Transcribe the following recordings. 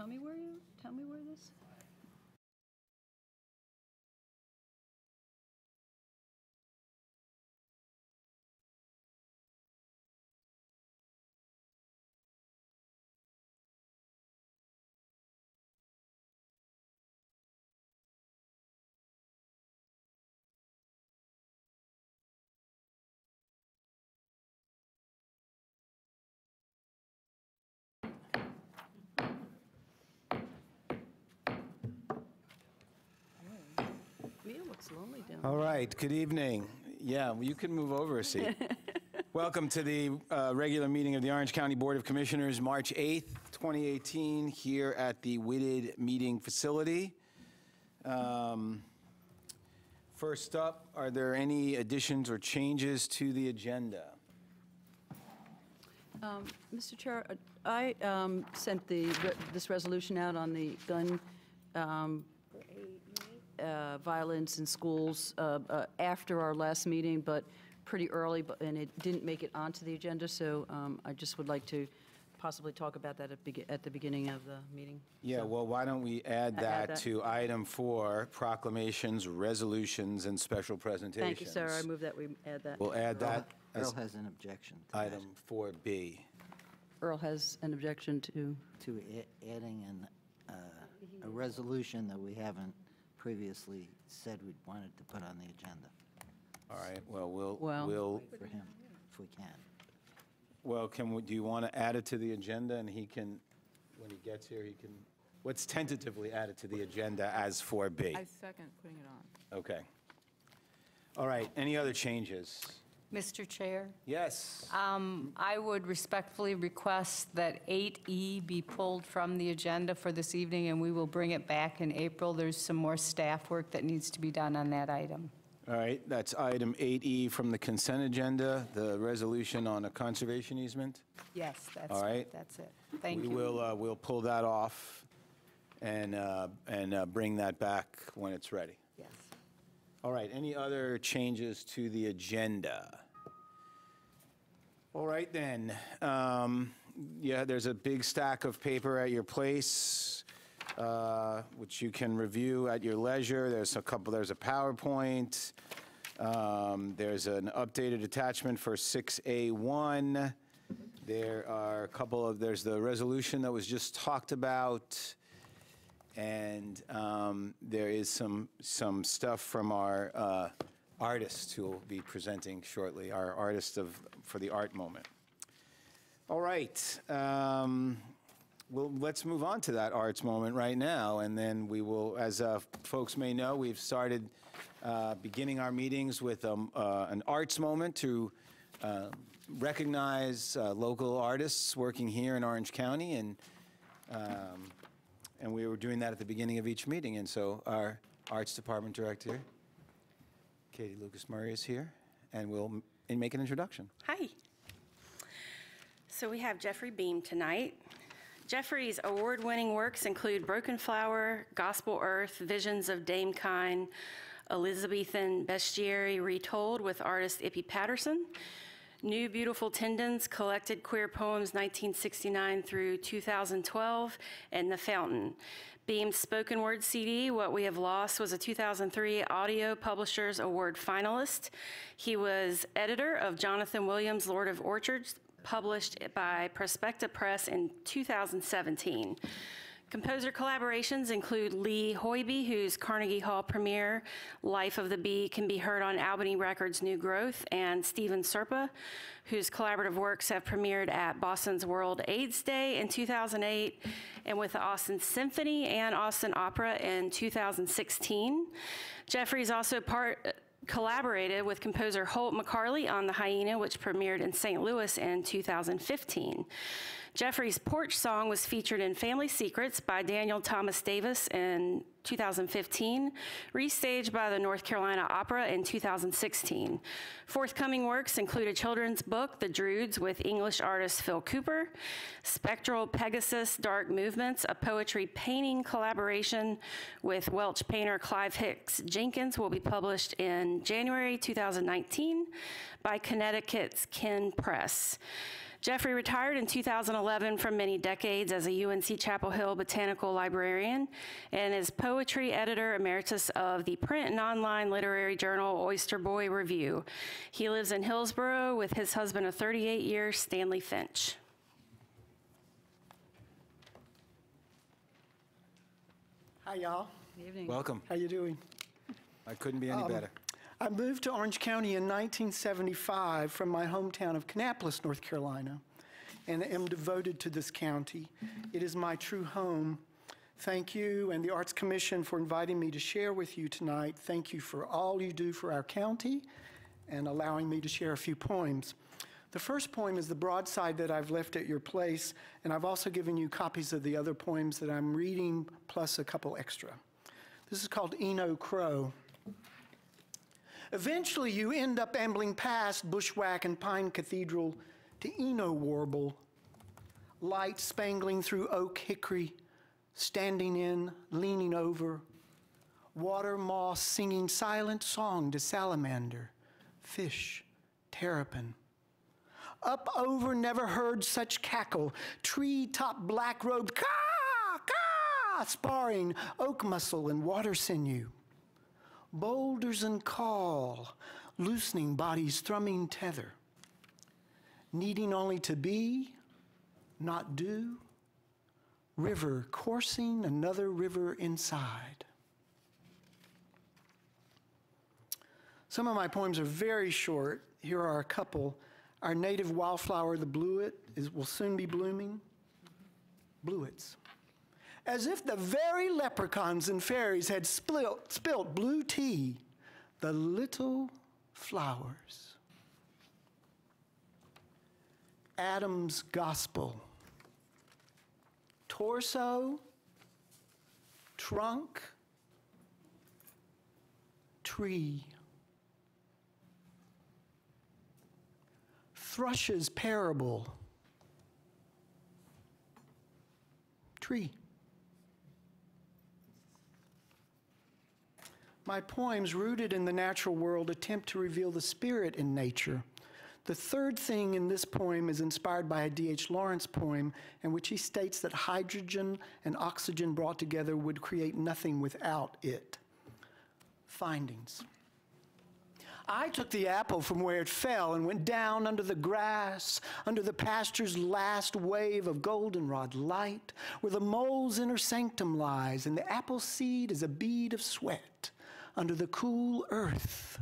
tell me where this? It looks lonely down there. All right, good evening. Yeah, well, you can move over a seat. Welcome to the regular meeting of the Orange County Board of Commissioners, March 8th, 2018, here at the Whitted Meeting Facility. First up, are there any additions or changes to the agenda? Mr. Chair, I sent this resolution out on the gun violence in schools after our last meeting, but pretty early, and it didn't make it onto the agenda, so I just would like to possibly talk about that at the beginning of the meeting. Yeah, So, well, why don't we add that to item 4, proclamations, resolutions, and special presentations. Thank you, sir. I move that we add that. We'll add that Earl as has an objection to that, item 4B. Earl has an objection to. adding a resolution that we haven't previously said we wanted to put on the agenda All right, well, we'll for him, if we can. Well, do you want to add it to the agenda, and he can, when he gets here, he can, let's tentatively add it to the agenda as 4B. I second putting it on. Okay. All right, any other changes? Mr. Chair, Yes. I would respectfully request that 8E be pulled from the agenda for this evening, and we will bring it back in April. There's some more staff work that needs to be done on that item. All right, that's item 8E from the consent agenda, the resolution on a conservation easement. Yes, All right. that's it. Thank you. We'll pull that off and bring that back when it's ready. Yes. All right, any other changes to the agenda? All right, then. Yeah, there's a big stack of paper at your place, which you can review at your leisure. There's a PowerPoint. There's an updated attachment for 6A1. There are a couple of, there's the resolution that was just talked about. And there is some stuff from our artists who will be presenting shortly, our artist for the art moment. All right, well, let's move on to that arts moment right now, and then we will, as folks may know, we've started beginning our meetings with an arts moment to recognize local artists working here in Orange County, and we were doing that at the beginning of each meeting. And so our Arts Department Director, Katie Lucas-Murray, is here, and we'll make an introduction. Hi. So we have Jeffrey Beam tonight. Jeffrey's award-winning works include Broken Flower, Gospel Earth, Visions of Dame Kine, Elizabethan Bestiary Retold with artist Ippy Patterson, New Beautiful Tendons, Collected Queer Poems 1969 through 2012, and The Fountain. Beam's spoken word CD, What We Have Lost, was a 2003 Audio Publishers Award finalist. He was editor of Jonathan Williams' Lord of Orchards, published by Prospecta Press in 2017. Composer collaborations include Lee Hoiby, whose Carnegie Hall premiere, Life of the Bee, can be heard on Albany Records' New Growth, and Stephen Serpa, whose collaborative works have premiered at Boston's World AIDS Day in 2008, and with the Austin Symphony and Austin Opera in 2016. Jeffrey's also collaborated with composer Holt McCarley on The Hyena, which premiered in St. Louis in 2015. Jeffrey's Porch Song was featured in Family Secrets by Daniel Thomas Davis in 2015, restaged by the North Carolina Opera in 2016. Forthcoming works include a children's book, The Druids, with English artist Phil Cooper, Spectral Pegasus Dark Movements, a poetry painting collaboration with Welsh painter Clive Hicks Jenkins, will be published in January 2019 by Connecticut's Ken Press. Jeffrey retired in 2011 from many decades as a UNC Chapel Hill botanical librarian and is poetry editor emeritus of the print and online literary journal Oyster Boy Review. He lives in Hillsborough with his husband of 38 years, Stanley Finch. Hi, y'all. Good evening. Welcome. How you doing? I couldn't be any better. I moved to Orange County in 1975 from my hometown of Kannapolis, North Carolina, and am devoted to this county. It is my true home. Thank you and the Arts Commission for inviting me to share with you tonight. Thank you for all you do for our county and allowing me to share a few poems. The first poem is the broadside that I've left at your place, and I've also given you copies of the other poems that I'm reading, plus a couple extra. This is called Eno Crow. Eventually, you end up ambling past Bushwhack and Pine Cathedral to Eno Warble, light spangling through oak hickory, standing in, leaning over, water moss singing silent song to salamander, fish, terrapin. Up over never heard such cackle, tree-top black-robed caw, sparring oak muscle and water sinew. Boulders and call, loosening body's thrumming tether, needing only to be, not do, river coursing another river inside. Some of my poems are very short. Here are a couple. Our native wildflower, the bluet, will soon be blooming. Bluets. As if the very leprechauns and fairies had spilt blue tea, the little flowers. Adam's Gospel. Torso, trunk, tree. Thrush's Parable. Tree. My poems, rooted in the natural world, attempt to reveal the spirit in nature. The third thing in this poem is inspired by a D.H. Lawrence poem in which he states that hydrogen and oxygen brought together would create nothing without it. Findings. I took the apple from where it fell and went down under the grass, under the pasture's last wave of goldenrod light, where the mole's inner sanctum lies, and the apple seed is a bead of sweat under the cool earth.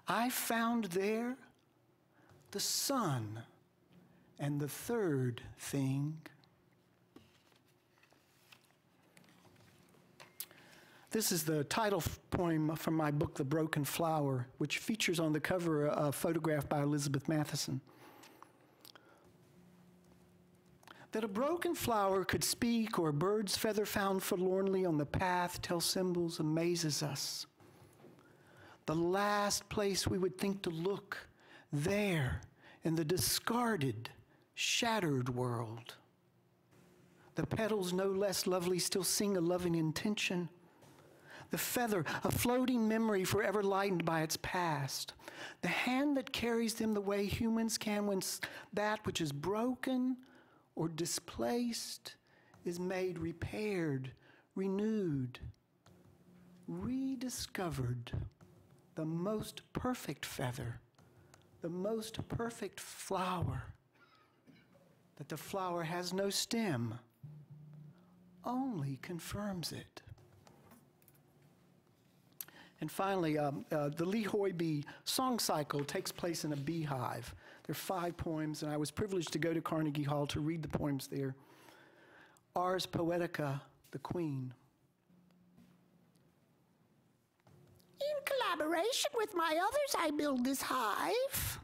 I found there the sun, and the third thing. This is the title poem from my book, The Broken Flower, which features on the cover a photograph by Elizabeth Matheson. That a broken flower could speak, or a bird's feather found forlornly on the path tell symbols, amazes us. The last place we would think to look, there in the discarded, shattered world. The petals, no less lovely, still sing a loving intention. The feather, a floating memory forever lightened by its past. The hand that carries them the way humans can when that which is broken or displaced is made repaired, renewed, rediscovered. The most perfect feather, the most perfect flower, that the flower has no stem, only confirms it. And finally, the Lee Hoybe song cycle takes place in a beehive. There are 5 poems, and I was privileged to go to Carnegie Hall to read the poems there. Ars Poetica, The Queen. In collaboration with my others, I build this hive.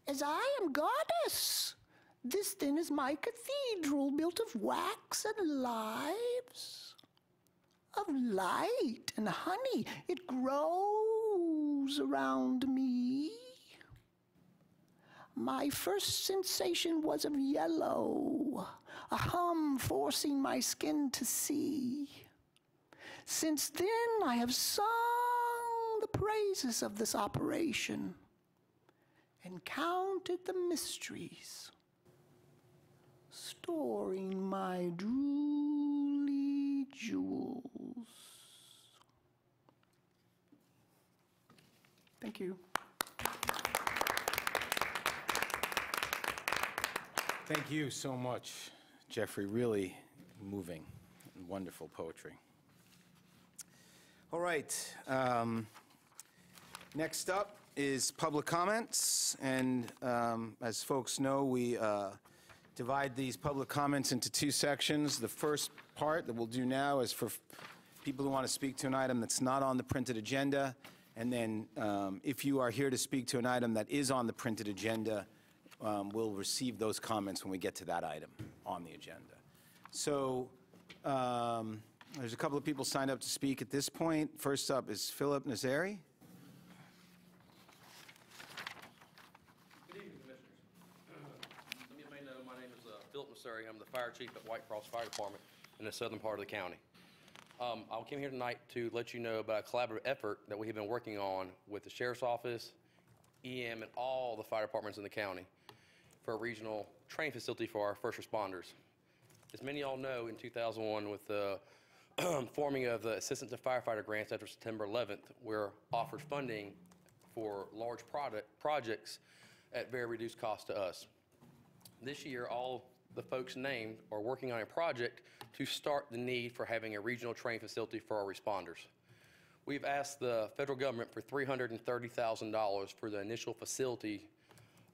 As I am goddess, this then is my cathedral, built of wax and lives. Of light and honey, it grows around me. My first sensation was of yellow, a hum forcing my skin to see. Since then, I have sung the praises of this operation, and counted the mysteries, storing my drooly jewels. Thank you. Thank you so much, Jeffrey. Really moving and wonderful poetry. All right. Next up is public comments. And as folks know, we divide these public comments into two sections. The first part that we'll do now is for people who want to speak to an item that's not on the printed agenda. And then if you are here to speak to an item that is on the printed agenda, we'll receive those comments when we get to that item on the agenda. So there's a couple of people signed up to speak at this point. First up is Philip Nazari. Good evening, Commissioners. Some of you may know my name is Philip Nazari. I'm the Fire Chief at White Cross Fire Department in the southern part of the county. I came here tonight to let you know about a collaborative effort that we have been working on with the Sheriff's Office, EM, and all the fire departments in the county for a regional training facility for our first responders. As many of y'all know, in 2001, with the forming of the Assistant to Firefighter Grants after September 11th, we're offered funding for large projects at very reduced cost to us. This year, all the folks named are working on a project to start the need for having a regional training facility for our responders. We've asked the federal government for $330,000 for the initial facility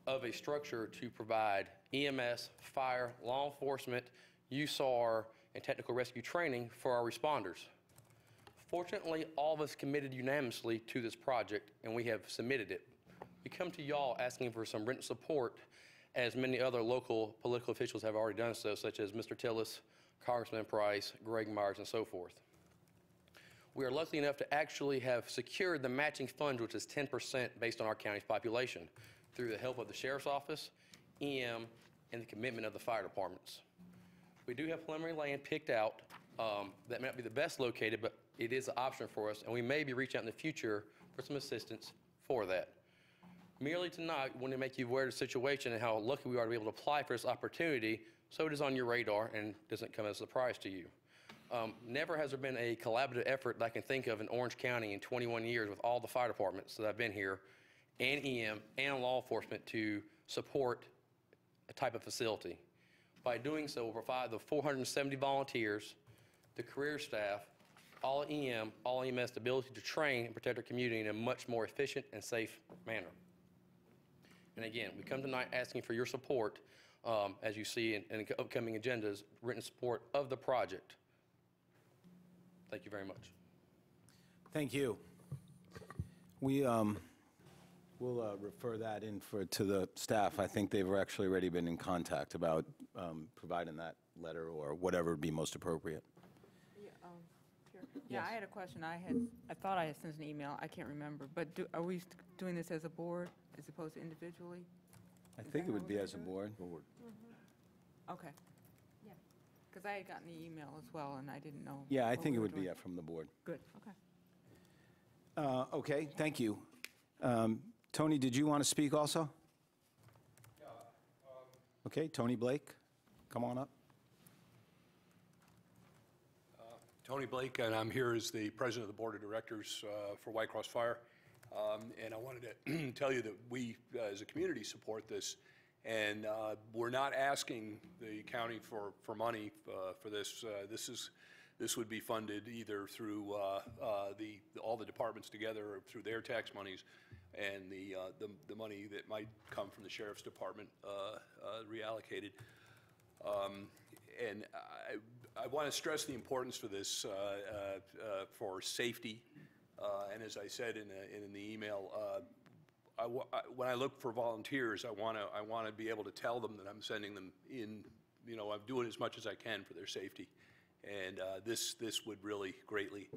of a structure to provide EMS, fire, law enforcement, USAR, and technical rescue training for our responders. Fortunately, all of us committed unanimously to this project, and we have submitted it. We come to y'all asking for some written support, as many other local political officials have already done so, such as Mr. Tillis, Congressman Price, Greg Myers, and so forth. We are lucky enough to actually have secured the matching funds, which is 10% based on our county's population, through the help of the Sheriff's Office, EM, and the commitment of the fire departments. We do have preliminary land picked out that may not be the best located, but it is an option for us, and we may be reaching out in the future for some assistance for that. Merely tonight, we want to make you aware of the situation and how lucky we are to be able to apply for this opportunity, so it is on your radar and doesn't come as a surprise to you. Never has there been a collaborative effort that I can think of in Orange County in 21 years with all the fire departments that I've been here, and EM, and law enforcement to support a type of facility. By doing so, we'll provide the 470 volunteers, the career staff, all EM, all EMS, the ability to train and protect our community in a much more efficient and safe manner. And again, we come tonight asking for your support, as you see in upcoming agendas, written support of the project. Thank you very much. Thank you. We'll refer that in to the staff. I think they've actually already been in contact about providing that letter or whatever would be most appropriate. Yeah, I had a question. I thought I had sent an email. I can't remember. But are we doing this as a board as opposed to individually? I think it would be as a board. Okay. Yeah. Because I had gotten the email as well, and I didn't know. Yeah, I what think we it were would be doing. from the board. Good, okay. Okay, thank you. Tony, did you want to speak also? Yeah. Okay, Tony Blake, come on up. Tony Blake, and I'm here as the president of the board of directors for White Cross Fire. And I wanted to tell you that we, as a community, support this. And we're not asking the county for money for this. This would be funded either through all the departments together or through their tax monies, and the money that might come from the sheriff's department reallocated. And I want to stress the importance for this for safety. And as I said in the email, when I look for volunteers, I want to be able to tell them that I'm sending them in. You know, I'm doing as much as I can for their safety, and this would really greatly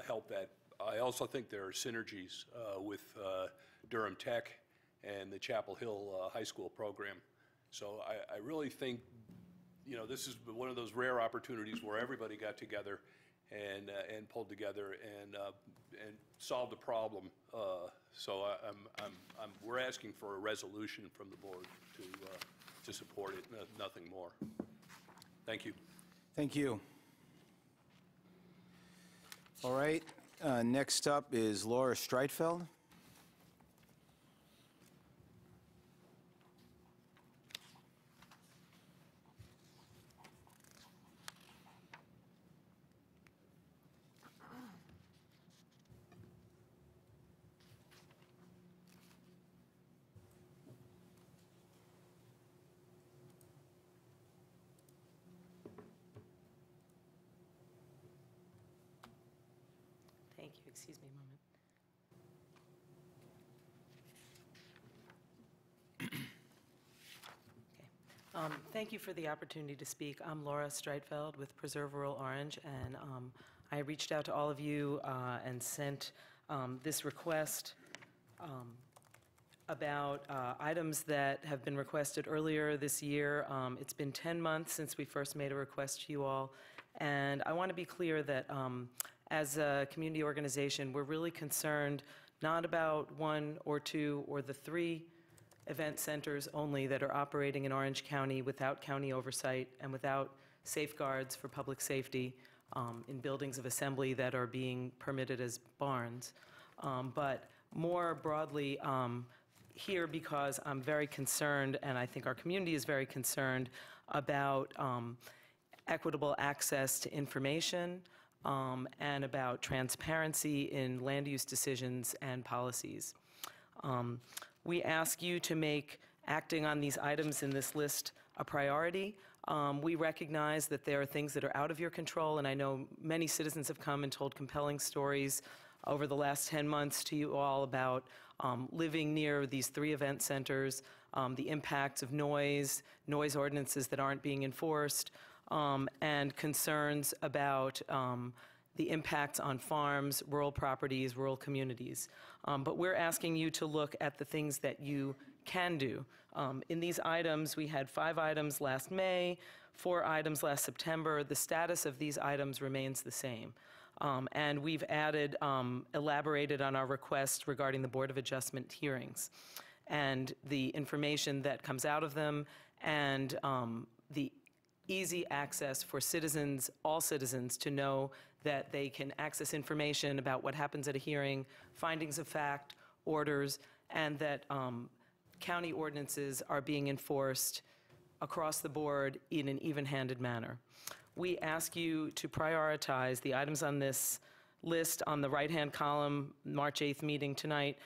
help that. I also think there are synergies with Durham Tech and the Chapel Hill High School program. So I really think, you know, this is one of those rare opportunities where everybody got together and pulled together and solved the problem. So we're asking for a resolution from the board to support it, nothing more. Thank you. Thank you. All right, next up is Laura Streitfeld. Thank you. Excuse me a moment. Okay. Thank you for the opportunity to speak. I'm Laura Streitfeld with Preserve Rural Orange, and I reached out to all of you and sent this request about items that have been requested earlier this year. It's been 10 months since we first made a request to you all, and I want to be clear that as a community organization, we're really concerned not about one or two or the 3 event centers only that are operating in Orange County without county oversight and without safeguards for public safety in buildings of assembly that are being permitted as barns. But more broadly, here because I'm very concerned, and I think our community is very concerned about equitable access to information, and about transparency in land use decisions and policies. We ask you to make acting on these items in this list a priority. We recognize that there are things that are out of your control, and I know many citizens have come and told compelling stories over the last 10 months to you all about living near these 3 event centers, the impacts of noise ordinances that aren't being enforced, and concerns about the impacts on farms, rural properties, rural communities. But we're asking you to look at the things that you can do. In these items, we had 5 items last May, 4 items last September. The status of these items remains the same. And we've added, elaborated on our request regarding the Board of Adjustment hearings and the information that comes out of them, and the easy access for citizens, all citizens, to know that they can access information about what happens at a hearing, findings of fact, orders, and that county ordinances are being enforced across the board in an even-handed manner. We ask you to prioritize the items on this list on the right-hand column, March 8th meeting tonight.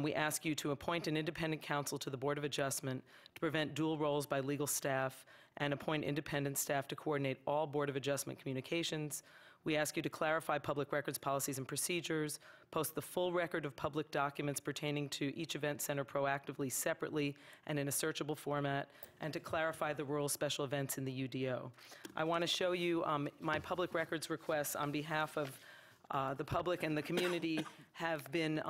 We ask you to appoint an independent counsel to the Board of Adjustment to prevent dual roles by legal staff, and appoint independent staff to coordinate all Board of Adjustment communications. We ask you to clarify public records policies and procedures, post the full record of public documents pertaining to each event center proactively, separately, and in a searchable format, and to clarify the rural special events in the UDO. I want to show you my public records requests on behalf of the public and the community have been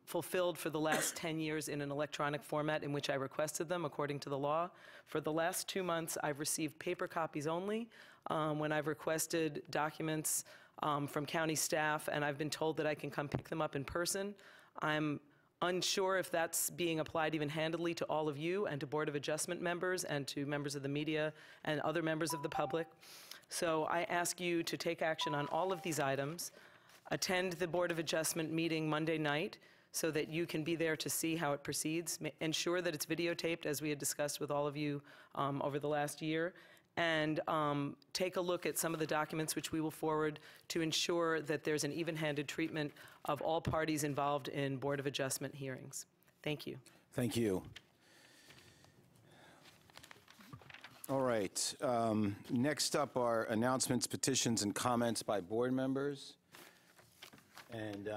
fulfilled for the last 10 years in an electronic format in which I requested them according to the law. For the last 2 months, I've received paper copies only when I've requested documents from county staff, and I've been told that I can come pick them up in person. I'm unsure if that's being applied even handedly to all of you and to Board of Adjustment members and to members of the media and other members of the public. So I ask you to take action on all of these items. Attend the Board of Adjustment meeting Monday night so that you can be there to see how it proceeds. Ensure that it's videotaped, as we had discussed with all of you over the last year, and take a look at some of the documents which we will forward to ensure that there's an even-handed treatment of all parties involved in Board of Adjustment hearings. Thank you. Thank you. All right. Next up are announcements, petitions, and comments by board members. And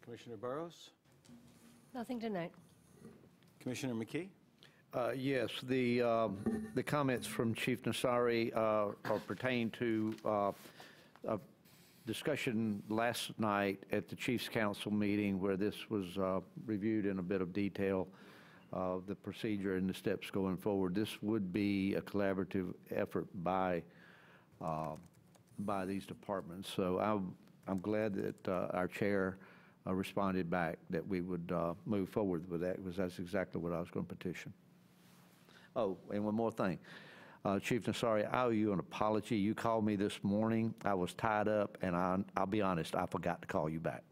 Commissioner Burrows? Nothing tonight. Commissioner McKee? Yes, the comments from Chief Nassari are pertain to a discussion last night at the Chiefs Council meeting where this was reviewed in a bit of detail, the procedure and the steps going forward. This would be a collaborative effort by by these departments. So I'm glad that our chair responded back that we would move forward with that, because that's exactly what I was going to petition. Oh, and one more thing. Chief Nassari, I owe you an apology. You called me this morning. I was tied up, and I'll be honest, I forgot to call you back.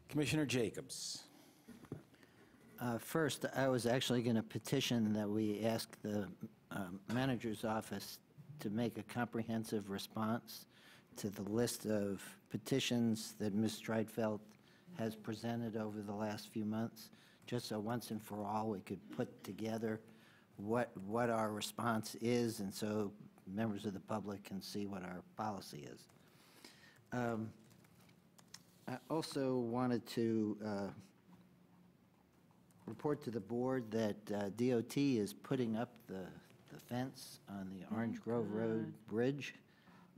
Commissioner Jacobs. First, I was actually going to petition that we ask the manager's office to make a comprehensive response to the list of petitions that Ms. Streitfeld has presented over the last few months, just so once and for all we could put together what our response is, and so members of the public can see what our policy is. I also wanted to report to the board that DOT is putting up the fence on the Orange Grove Road Bridge.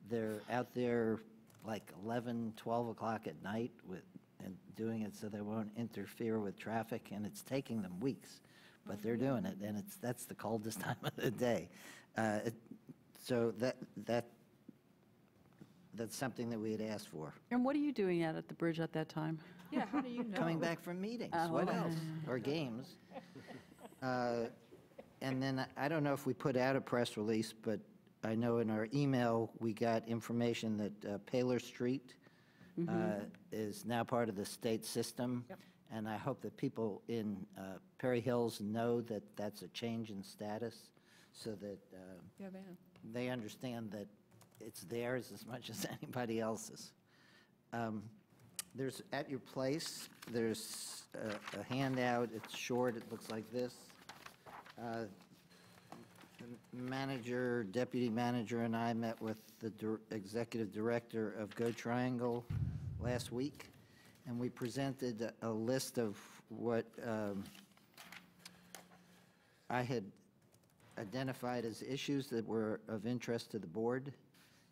They're out there like 11, 12 o'clock at night and doing it so they won't interfere with traffic, and it's taking them weeks, but they're doing it, and that's the coldest time of the day. So that's something that we had asked for. And what are you doing out at the bridge at that time? Yeah, how do you know? Coming back from meetings, Oh, what okay. else? Or games. And then I don't know if we put out a press release, but I know in our email, we got information that Paler Street is now part of the state system. Yep. And I hope that people in Perry Hills know that that's a change in status, so that Yeah, man. they understand that it's theirs as much as anybody else's. There's, at your place, there's a handout. It's short. It looks like this. The manager, deputy manager, and I met with the executive director of Go Triangle last week, and we presented a list of what I had identified as issues that were of interest to the board,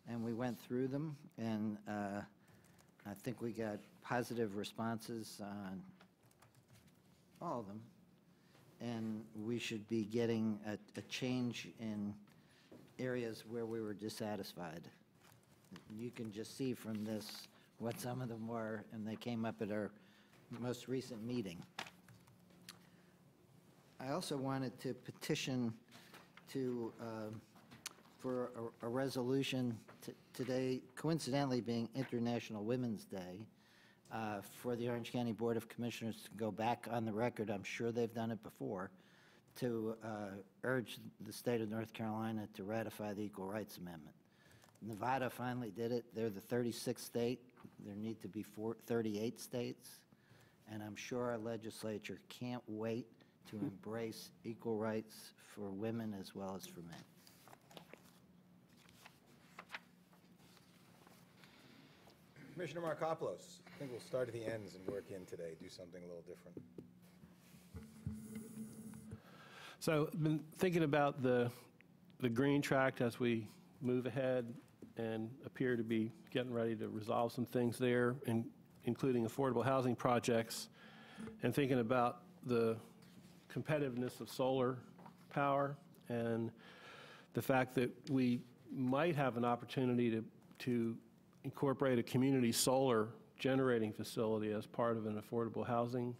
and we went through them, and I think we got positive responses on all of them. And we should be getting a change in areas where we were dissatisfied. You can just see from this what some of them were, and they came up at our most recent meeting. I also wanted to petition for a resolution today, coincidentally being International Women's Day, for the Orange County Board of Commissioners to go back on the record, I'm sure they've done it before, to urge the state of North Carolina to ratify the Equal Rights Amendment. Nevada finally did it. They're the 36th state. There need to be 38 states. And I'm sure our legislature can't wait to embrace equal rights for women as well as for men. Commissioner Markopoulos, I think we'll start at the ends and work in today, do something a little different. So I've been thinking about the green tract as we move ahead and appear to be getting ready to resolve some things there, including affordable housing projects, and thinking about the competitiveness of solar power and the fact that we might have an opportunity to incorporate a community solar generating facility as part of an affordable housing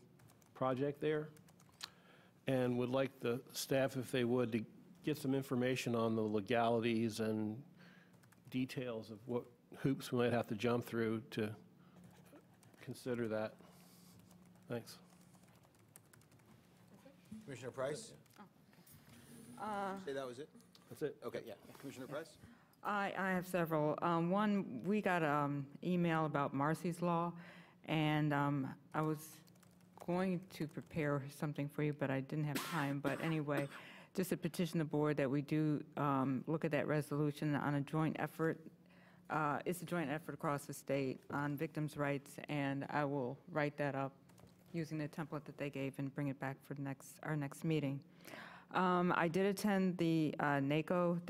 project there. And would like the staff, if they would, to get some information on the legalities and details of what hoops we might have to jump through to consider that. Thanks. Commissioner Price? Say that was it? That's it. Okay, yeah. Commissioner Price? I have several. One, we got an email about Marcy's Law, and I was going to prepare something for you, but I didn't have time. But anyway, just to petition the board that we do look at that resolution on a joint effort. It's a joint effort across the state on victims' rights, and I will write that up using the template that they gave and bring it back for our next meeting. I did attend the NACO,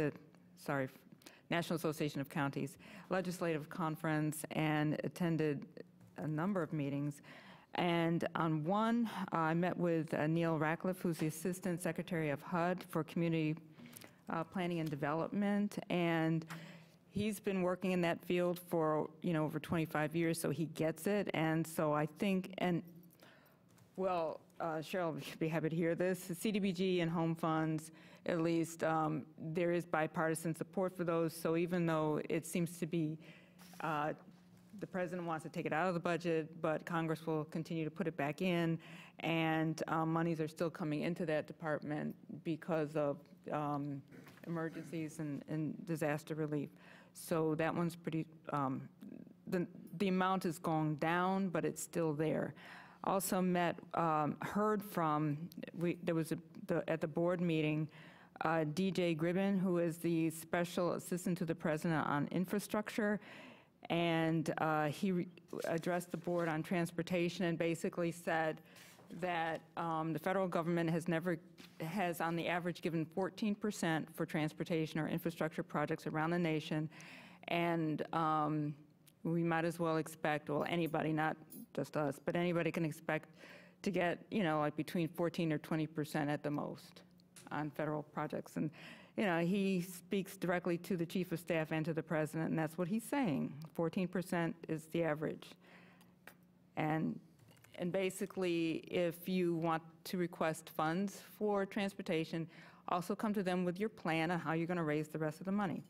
National Association of Counties Legislative Conference, and attended a number of meetings. And on one, I met with Neil Ratcliffe, who's the Assistant Secretary of HUD for Community planning and development, and he's been working in that field for, over 25 years, so he gets it. And so I think, well, Cheryl would be happy to hear this. The CDBG and home funds, at least, there is bipartisan support for those. So even though it seems to be the president wants to take it out of the budget, but Congress will continue to put it back in, and monies are still coming into that department because of emergencies and disaster relief. So that one's pretty, the amount is going down, but it's still there. Also heard from, there was at the board meeting, DJ Gribben, who is the Special Assistant to the President on Infrastructure, and he addressed the board on transportation and basically said that the federal government has on the average given 14% for transportation or infrastructure projects around the nation, and we might as well expect, well, anybody, not just us, but anybody can expect to get, like between 14 or 20% at the most on federal projects. And, he speaks directly to the chief of staff and to the president, and that's what he's saying. 14% is the average. And basically, if you want to request funds for transportation, also come to them with your plan on how you're going to raise the rest of the money.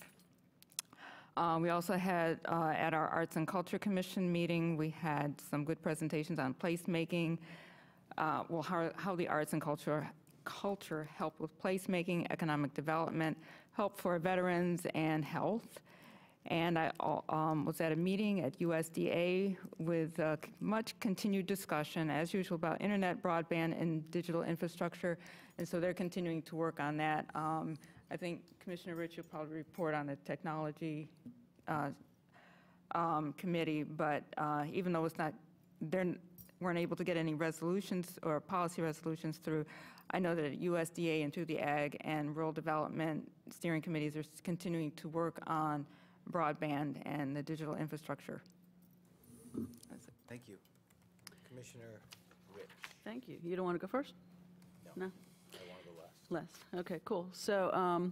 We also had, at our Arts and Culture Commission meeting, we had some good presentations on placemaking, how the arts and culture help with placemaking, economic development, help for veterans, and health. And I was at a meeting at USDA with much continued discussion, as usual, about internet, broadband, and digital infrastructure. And so they're continuing to work on that. I think Commissioner Rich will probably report on the technology committee, but even though they weren't able to get any resolutions or policy resolutions through, I know that at USDA and through the Ag and Rural Development steering committees are continuing to work on broadband and the digital infrastructure. That's it. Thank you. Commissioner Rich. Thank you. You don't want to go first? No? I want to go last. Last. Okay, cool. So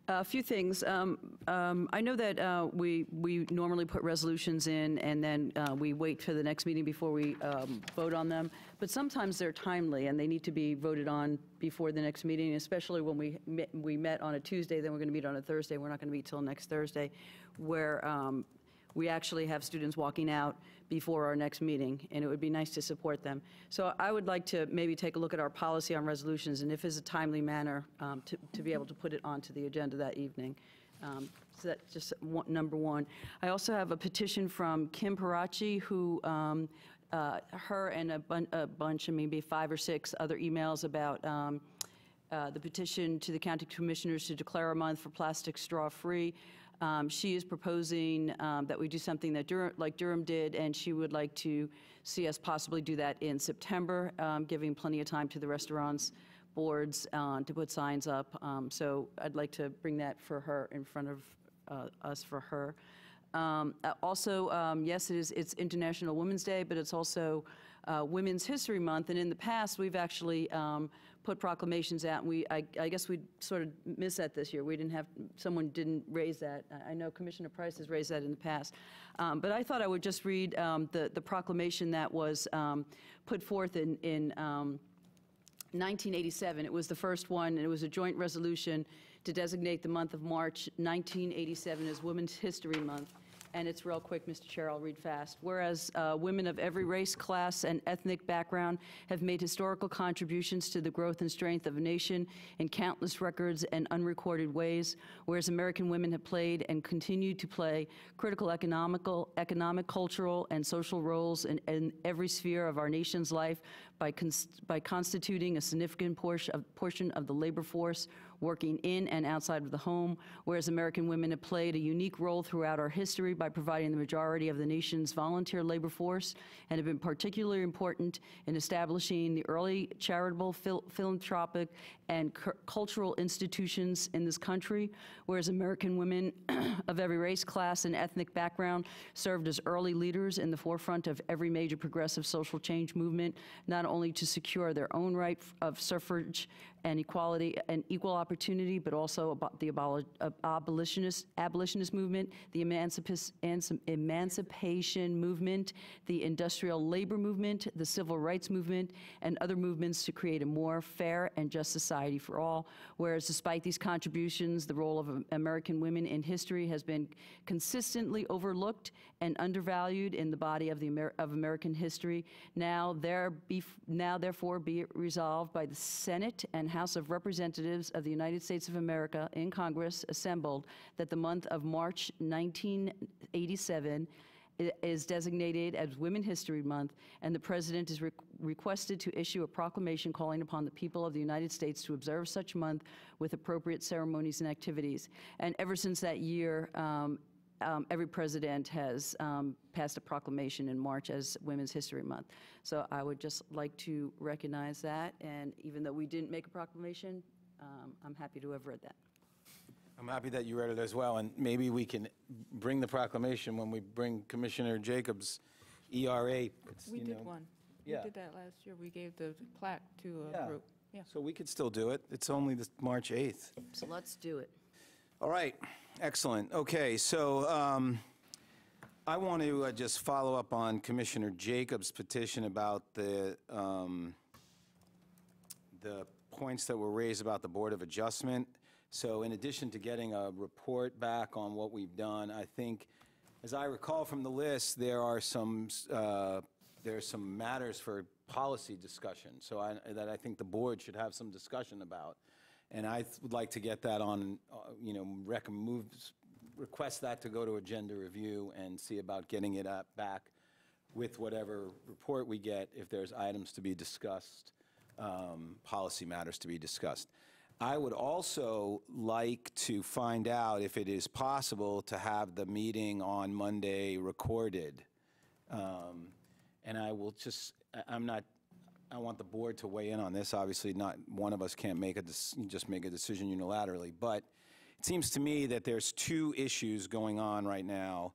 a few things. I know that we normally put resolutions in and then we wait for the next meeting before we vote on them, but sometimes they're timely and they need to be voted on before the next meeting, especially when we met on a Tuesday, then we're going to meet on a Thursday. We're not going to meet till next Thursday, where we actually have students walking out before our next meeting, and it would be nice to support them. So I would like to maybe take a look at our policy on resolutions, and if it's a timely manner, to be able to put it onto the agenda that evening. So that's just number one. I also have a petition from Kim Parachi, who, her and a bunch, maybe 5 or 6 other emails about the petition to the county commissioners to declare a month for plastic straw-free. She is proposing that we do something that Durham did, and she would like to see us possibly do that in September, giving plenty of time to the restaurants boards to put signs up. So I'd like to bring that for her in front of us for her. Also, yes, it's International Women's Day, but it's also Women's History Month, and in the past, we've actually put proclamations out, and I guess we sort of missed that this year. We didn't have, someone didn't raise that. I know Commissioner Price has raised that in the past. But I thought I would just read the proclamation that was put forth in 1987. It was the first one, and it was a joint resolution to designate the month of March 1987 as Women's History Month. And it's real quick, Mr. Chair, I'll read fast. Whereas women of every race, class, and ethnic background have made historical contributions to the growth and strength of a nation in countless records and unrecorded ways, whereas American women have played and continue to play critical economic, cultural, and social roles in every sphere of our nation's life by constituting a significant portion of the labor force working in and outside of the home, whereas American women have played a unique role throughout our history by providing the majority of the nation's volunteer labor force and have been particularly important in establishing the early charitable, philanthropic, and cultural institutions in this country, whereas American women of every race, class, and ethnic background served as early leaders in the forefront of every major progressive social change movement, not only to secure their own right of suffrage and equality and equal opportunity, but also about the abolitionist movement, the emancipation movement, the industrial labor movement, the civil rights movement, and other movements to create a more fair and just society for all. Whereas despite these contributions, the role of American women in history has been consistently overlooked and undervalued in the body of American history. Now therefore be it resolved by the Senate and House of Representatives of the United States of America in Congress assembled that the month of March 1987 is designated as Women History Month, and the President is requested to issue a proclamation calling upon the people of the United States to observe such month with appropriate ceremonies and activities. And ever since that year, every president has passed a proclamation in March as Women's History Month. So I would just like to recognize that, and even though we didn't make a proclamation, I'm happy to have read that. I'm happy that you read it as well, and maybe we can bring the proclamation when we bring Commissioner Jacobs' ERA. We did one. Yeah. We did that last year. We gave the plaque to a group. Yeah. So we could still do it. It's only this March 8th. So let's do it. All right, excellent. Okay, so I want to just follow up on Commissioner Jacobs' petition about the points that were raised about the Board of Adjustment. So in addition to getting a report back on what we've done, I think, as I recall from the list, there are some matters for policy discussion. So that I think the board should have some discussion about. And I would like to get that on, request that to go to agenda review and see about getting it back with whatever report we get if there's items to be discussed, policy matters to be discussed. I would also like to find out if it is possible to have the meeting on Monday recorded. And I will just, I want the board to weigh in on this. Obviously, not one of us can't just make a decision unilaterally. But it seems to me that there's two issues going on right now,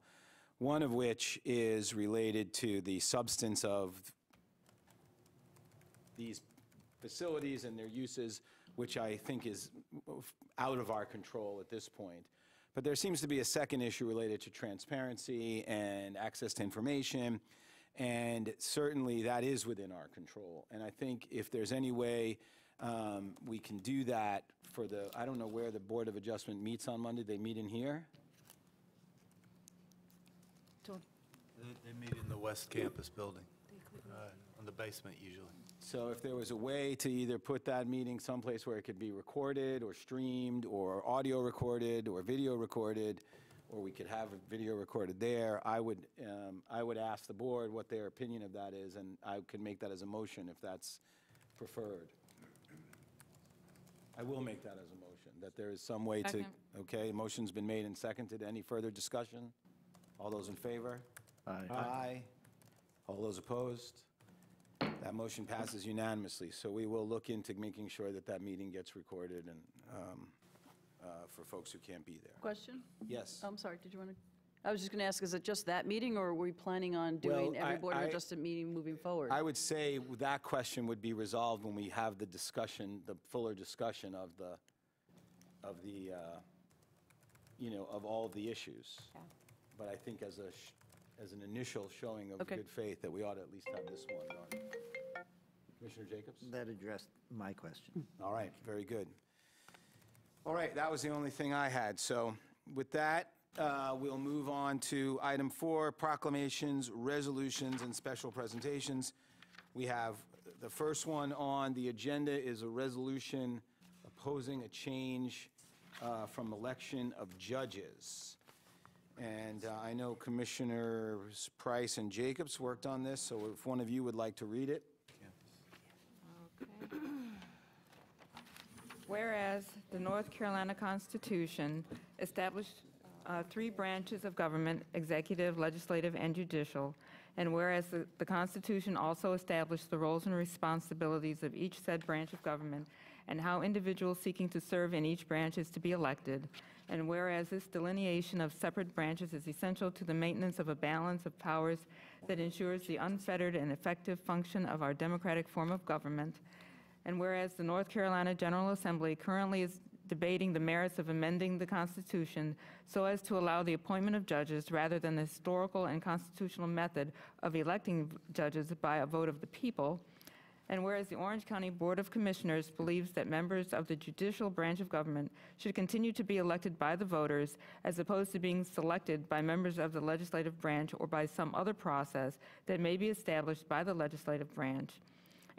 one of which is related to the substance of these facilities and their uses, which I think is out of our control at this point. But there seems to be a second issue related to transparency and access to information, and certainly that is within our control. And I think if there's any way we can do that for I don't know where the Board of Adjustment meets on Monday. They meet in here? They meet in the West Campus building, on the basement usually. So if there was a way to either put that meeting someplace where it could be recorded or streamed or audio recorded or video recorded, or we could have a video recorded there, I would ask the board what their opinion of that is, and I could make that as a motion if that's preferred. I will make that as a motion, that there is some way to, Second. okay, motion's been made and seconded. Any further discussion? All those in favor? Aye. Aye. All those opposed? That motion passes unanimously. So we will look into making sure that that meeting gets recorded and for folks who can't be there. Question? Yes. I'm sorry, did you want to? I was just going to ask, is it just that meeting, or are we planning on doing Well, every Board of I- Adjustment meeting moving forward? I would say that question would be resolved when we have the discussion, the fuller discussion of all of the issues. Yeah. But I think as an initial showing of Okay. good faith, that we ought to at least have this one done. Commissioner Jacobs? That addressed my question. All right, very good. All right, that was the only thing I had. So with that, we'll move on to item 4, proclamations, resolutions, and special presentations. We have the first one on the agenda is a resolution opposing a change from election of judges. And I know Commissioners Price and Jacobs worked on this, so if one of you would like to read it. Okay. Whereas the North Carolina Constitution established 3 branches of government, executive, legislative, and judicial, and whereas the Constitution also established the roles and responsibilities of each said branch of government and how individuals seeking to serve in each branch is to be elected, and whereas this delineation of separate branches is essential to the maintenance of a balance of powers that ensures the unfettered and effective function of our democratic form of government, And whereas the North Carolina General Assembly currently is debating the merits of amending the Constitution so as to allow the appointment of judges rather than the historical and constitutional method of electing judges by a vote of the people. And whereas the Orange County Board of Commissioners believes that members of the judicial branch of government should continue to be elected by the voters as opposed to being selected by members of the legislative branch or by some other process that may be established by the legislative branch.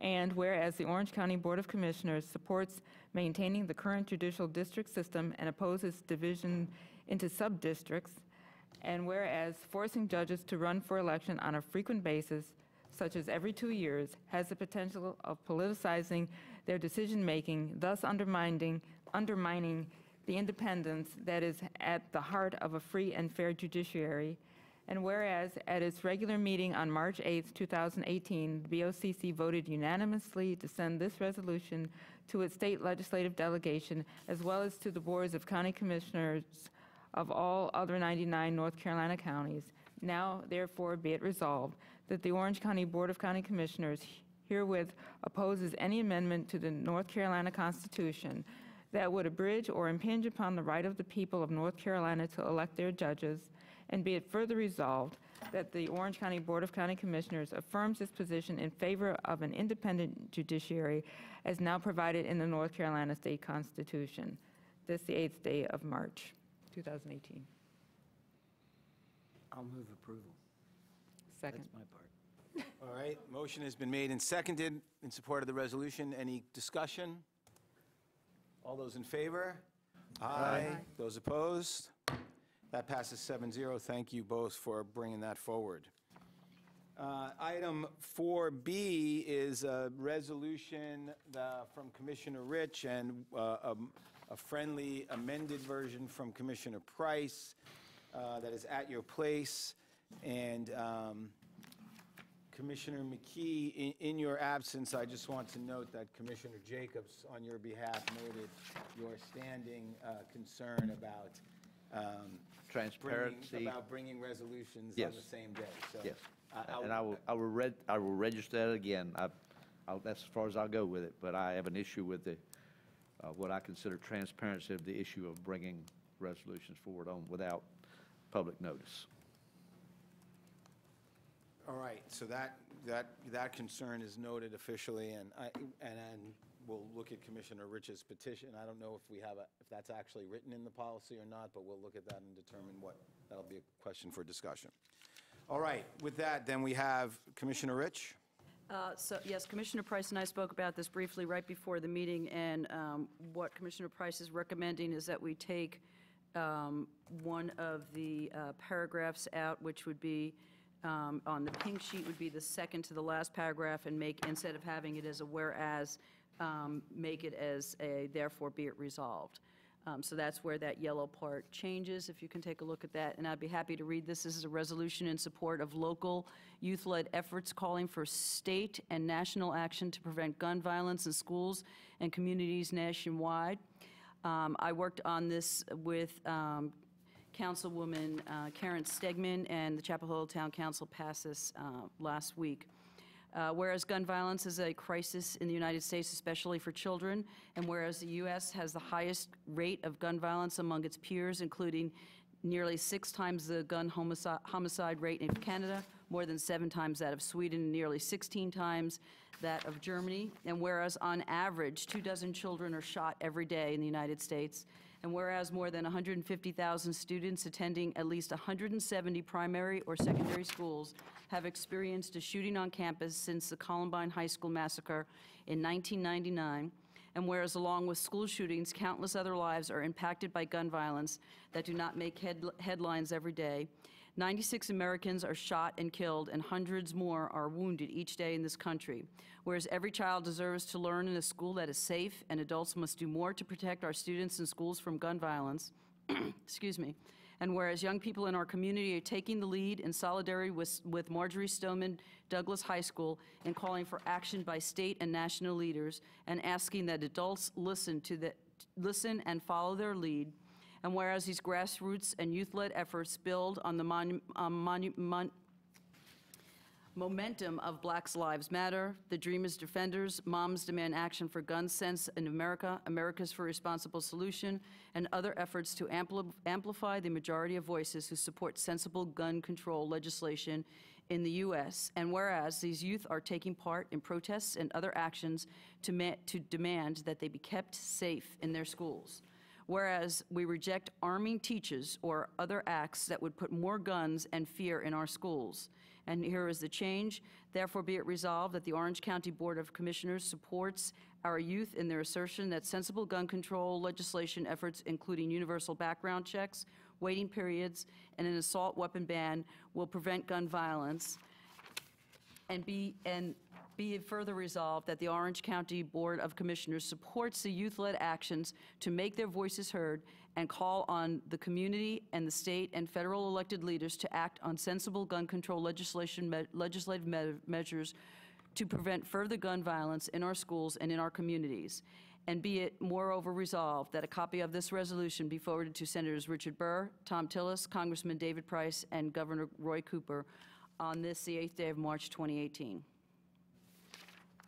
And whereas the Orange County Board of Commissioners supports maintaining the current judicial district system and opposes division into sub-districts, and whereas forcing judges to run for election on a frequent basis, such as every 2 years, has the potential of politicizing their decision-making, thus undermining the independence that is at the heart of a free and fair judiciary. And whereas at its regular meeting on March 8, 2018, the BOCC voted unanimously to send this resolution to its state legislative delegation, as well as to the boards of county commissioners of all other 99 North Carolina counties. Now, therefore, be it resolved that the Orange County Board of County Commissioners herewith opposes any amendment to the North Carolina Constitution that would abridge or impinge upon the right of the people of North Carolina to elect their judges. And be it further resolved that the Orange County Board of County Commissioners affirms its position in favor of an independent judiciary as now provided in the North Carolina State Constitution. This the 8th day of March, 2018. I'll move approval. Second. That's my part. All right, motion has been made and seconded in support of the resolution. Any discussion? All those in favor? Aye. Those opposed? That passes 7-0. Thank you both for bringing that forward. Item 4B is a resolution from Commissioner Rich and a friendly amended version from Commissioner Price that is at your place. And Commissioner McKee, in your absence, I just want to note that Commissioner Jacobs, on your behalf, noted your standing concern about Transparency. about bringing resolutions Yes. on the same day. So Yes. And I will register that again. That's as far as I'll go with it, but I have an issue with the, what I consider transparency of the issue of bringing resolutions forward on without public notice. All right, so that concern is noted officially, and we'll look at Commissioner Rich's petition. I don't know if if that's actually written in the policy or not, but we'll look at that and determine that'll be a question for discussion. All right, with that, then we have Commissioner Rich. So, yes, Commissioner Price and I spoke about this briefly right before the meeting, and what Commissioner Price is recommending is that we take one of the paragraphs out, which would be on the pink sheet would be the second to the last paragraph, and instead of having it as a whereas, make it as a therefore be it resolved. So that's where that yellow part changes, if you can take a look at that. And I'd be happy to read this. This is a resolution in support of local youth-led efforts calling for state and national action to prevent gun violence in schools and communities nationwide. I worked on this with Councilwoman Karen Stegman, and the Chapel Hill Town Council passed this last week. Whereas gun violence is a crisis in the United States, especially for children, and whereas the U.S. has the highest rate of gun violence among its peers, including nearly 6 times the gun homicide rate in Canada, more than 7 times that of Sweden, and nearly 16 times that of Germany, and whereas on average 24 children are shot every day in the United States, and whereas more than 150,000 students attending at least 170 primary or secondary schools have experienced a shooting on campus since the Columbine High School massacre in 1999, and whereas along with school shootings, countless other lives are impacted by gun violence that do not make headlines every day, 96 Americans are shot and killed, and hundreds more are wounded each day in this country. Whereas every child deserves to learn in a school that is safe, and adults must do more to protect our students and schools from gun violence. Excuse me. And whereas young people in our community are taking the lead in solidarity with Marjorie Stoneman Douglas High School in calling for action by state and national leaders, and asking that adults listen and follow their lead. And whereas these grassroots and youth-led efforts build on the momentum of Black Lives Matter, the Dreamers Defenders, Moms Demand Action for Gun Sense in America, America's for Responsible Solution, and other efforts to amplify the majority of voices who support sensible gun control legislation in the U.S. And whereas these youth are taking part in protests and other actions to demand that they be kept safe in their schools. Whereas we reject arming teachers or other acts that would put more guns and fear in our schools. And here is the change. Therefore, be it resolved that the Orange County Board of Commissioners supports our youth in their assertion that sensible gun control legislation efforts, including universal background checks, waiting periods, and an assault weapon ban, will prevent gun violence. And be it further resolved that the Orange County Board of Commissioners supports the youth-led actions to make their voices heard and call on the community and the state and federal elected leaders to act on sensible gun control legislative measures to prevent further gun violence in our schools and in our communities. And be it moreover resolved that a copy of this resolution be forwarded to Senators Richard Burr, Tom Tillis, Congressman David Price, and Governor Roy Cooper on this, the 8th day of March 2018.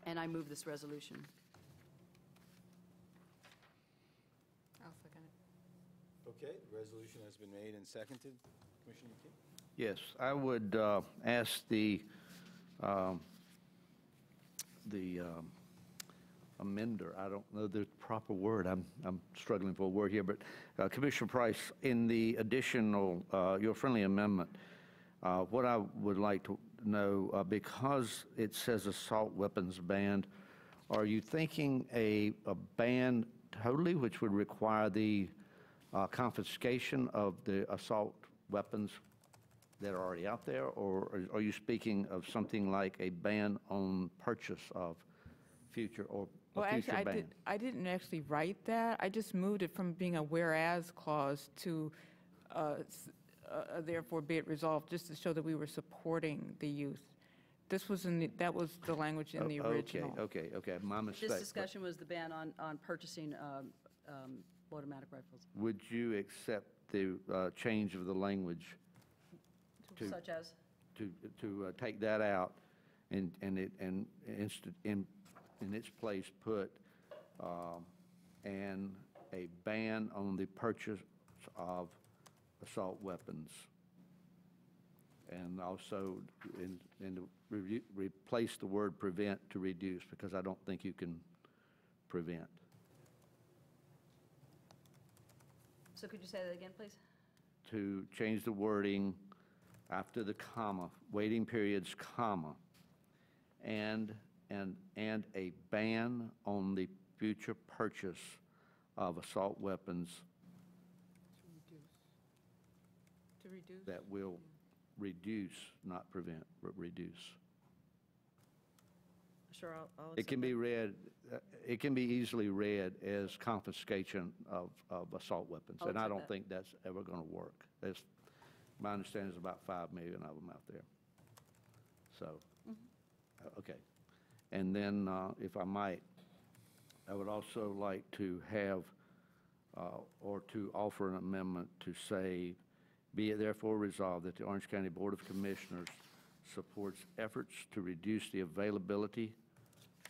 And I move this resolution. I'll second it. Okay, the resolution has been made and seconded. Commissioner McKee? Yes, I would ask the amender, I don't know the proper word, I'm struggling for a word here, but Commissioner Price, in the additional, your friendly amendment, what I would like to know, because it says assault weapons ban, are you thinking a ban totally, which would require the confiscation of the assault weapons that are already out there, or are you speaking of something like a ban on purchase of future or Well, a future actually, ban? I didn't actually write that. I just moved it from being a whereas clause to therefore be it resolved, just to show that we were supporting the youth. This was that was the language in the original. Okay, my mistake. This discussion was the ban on purchasing automatic rifles. Would you accept the change of the language Such as? to take that out and in its place put and a ban on the purchase of assault weapons, and also replace the word prevent to reduce, because I don't think you can prevent. So could you say that again, please? To change the wording after the comma, waiting periods, comma, and a ban on the future purchase of assault weapons To reduce? that will reduce, not prevent, but reduce. Sure, I'll It can be read, it can be easily read as confiscation of assault weapons, I'll and I accept don't that. think that's ever going to work. My understanding is about 5 million of them out there. So, okay. And then, if I might, I would also like to have, or to offer an amendment to say, be it therefore resolved that the Orange County Board of Commissioners supports efforts to reduce the availability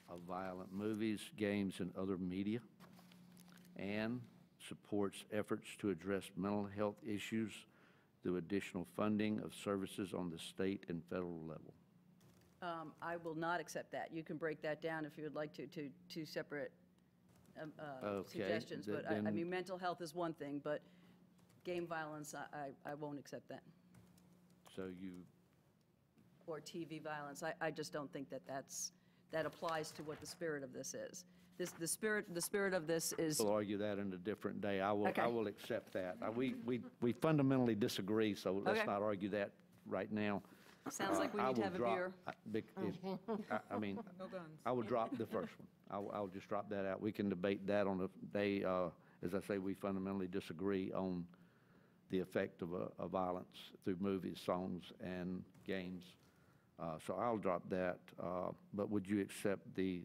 of violent movies, games, and other media, and supports efforts to address mental health issues through additional funding of services on the state and federal level. I will not accept that. You can break that down if you would like to two separate suggestions. But I mean, mental health is one thing, but game violence, I won't accept that. So you, Or TV violence. I just don't think that applies to what the spirit of this is. The spirit of this is. we'll argue that in a different day. I will Okay. accept that. We fundamentally disagree, so let's Okay. not argue that right now. Sounds like we I need to will have a drop- beer. I mean, No guns. I will drop the first one. I'll just drop that out. We can debate that on a day. As I say, we fundamentally disagree on the effect of violence through movies, songs, and games. So I'll drop that. But would you accept the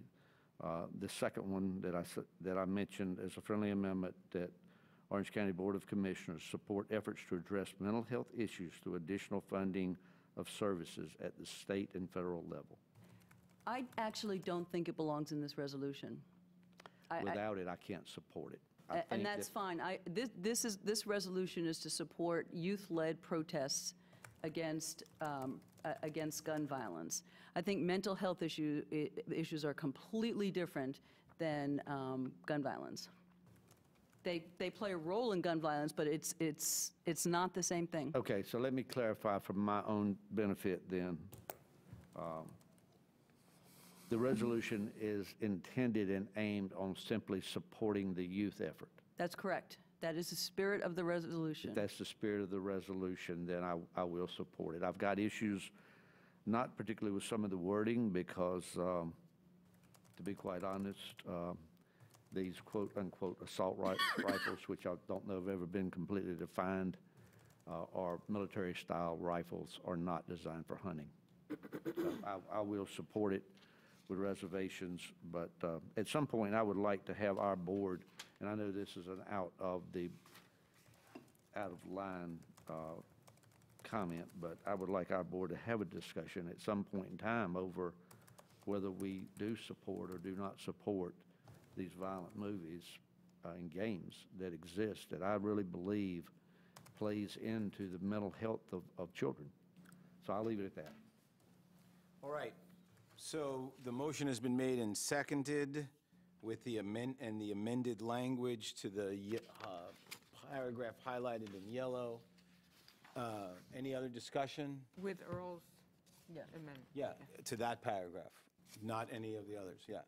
second one that I mentioned as a friendly amendment, that Orange County Board of Commissioners support efforts to address mental health issues through additional funding of services at the state and federal level. I actually don't think it belongs in this resolution. Without it, I can't support it. I think And that's that- fine. This resolution is to support youth-led protests against gun violence. I think mental health issues are completely different than gun violence. They play a role in gun violence, but it's not the same thing. Okay, so let me clarify for my own benefit then. The resolution is intended and aimed on simply supporting the youth effort. That's correct. That is the spirit of the resolution. If that's the spirit of the resolution, then I will support it. I've got issues, not particularly with some of the wording, because, to be quite honest, these quote-unquote assault rifles, which I don't know have ever been completely defined, or military-style rifles, are not designed for hunting. So I will support it with reservations, but at some point, I would like to have our board, and I know this is an out-of-line comment, but I would like our board to have a discussion at some point in time over whether we do support or do not support these violent movies and games that exist that I really believe plays into the mental health of children. So I'll leave it at that. All right. So the motion has been made and seconded with the amended language to the paragraph highlighted in yellow. Any other discussion? With Earl's amendment. Yeah, to that paragraph, not any of the others, yeah.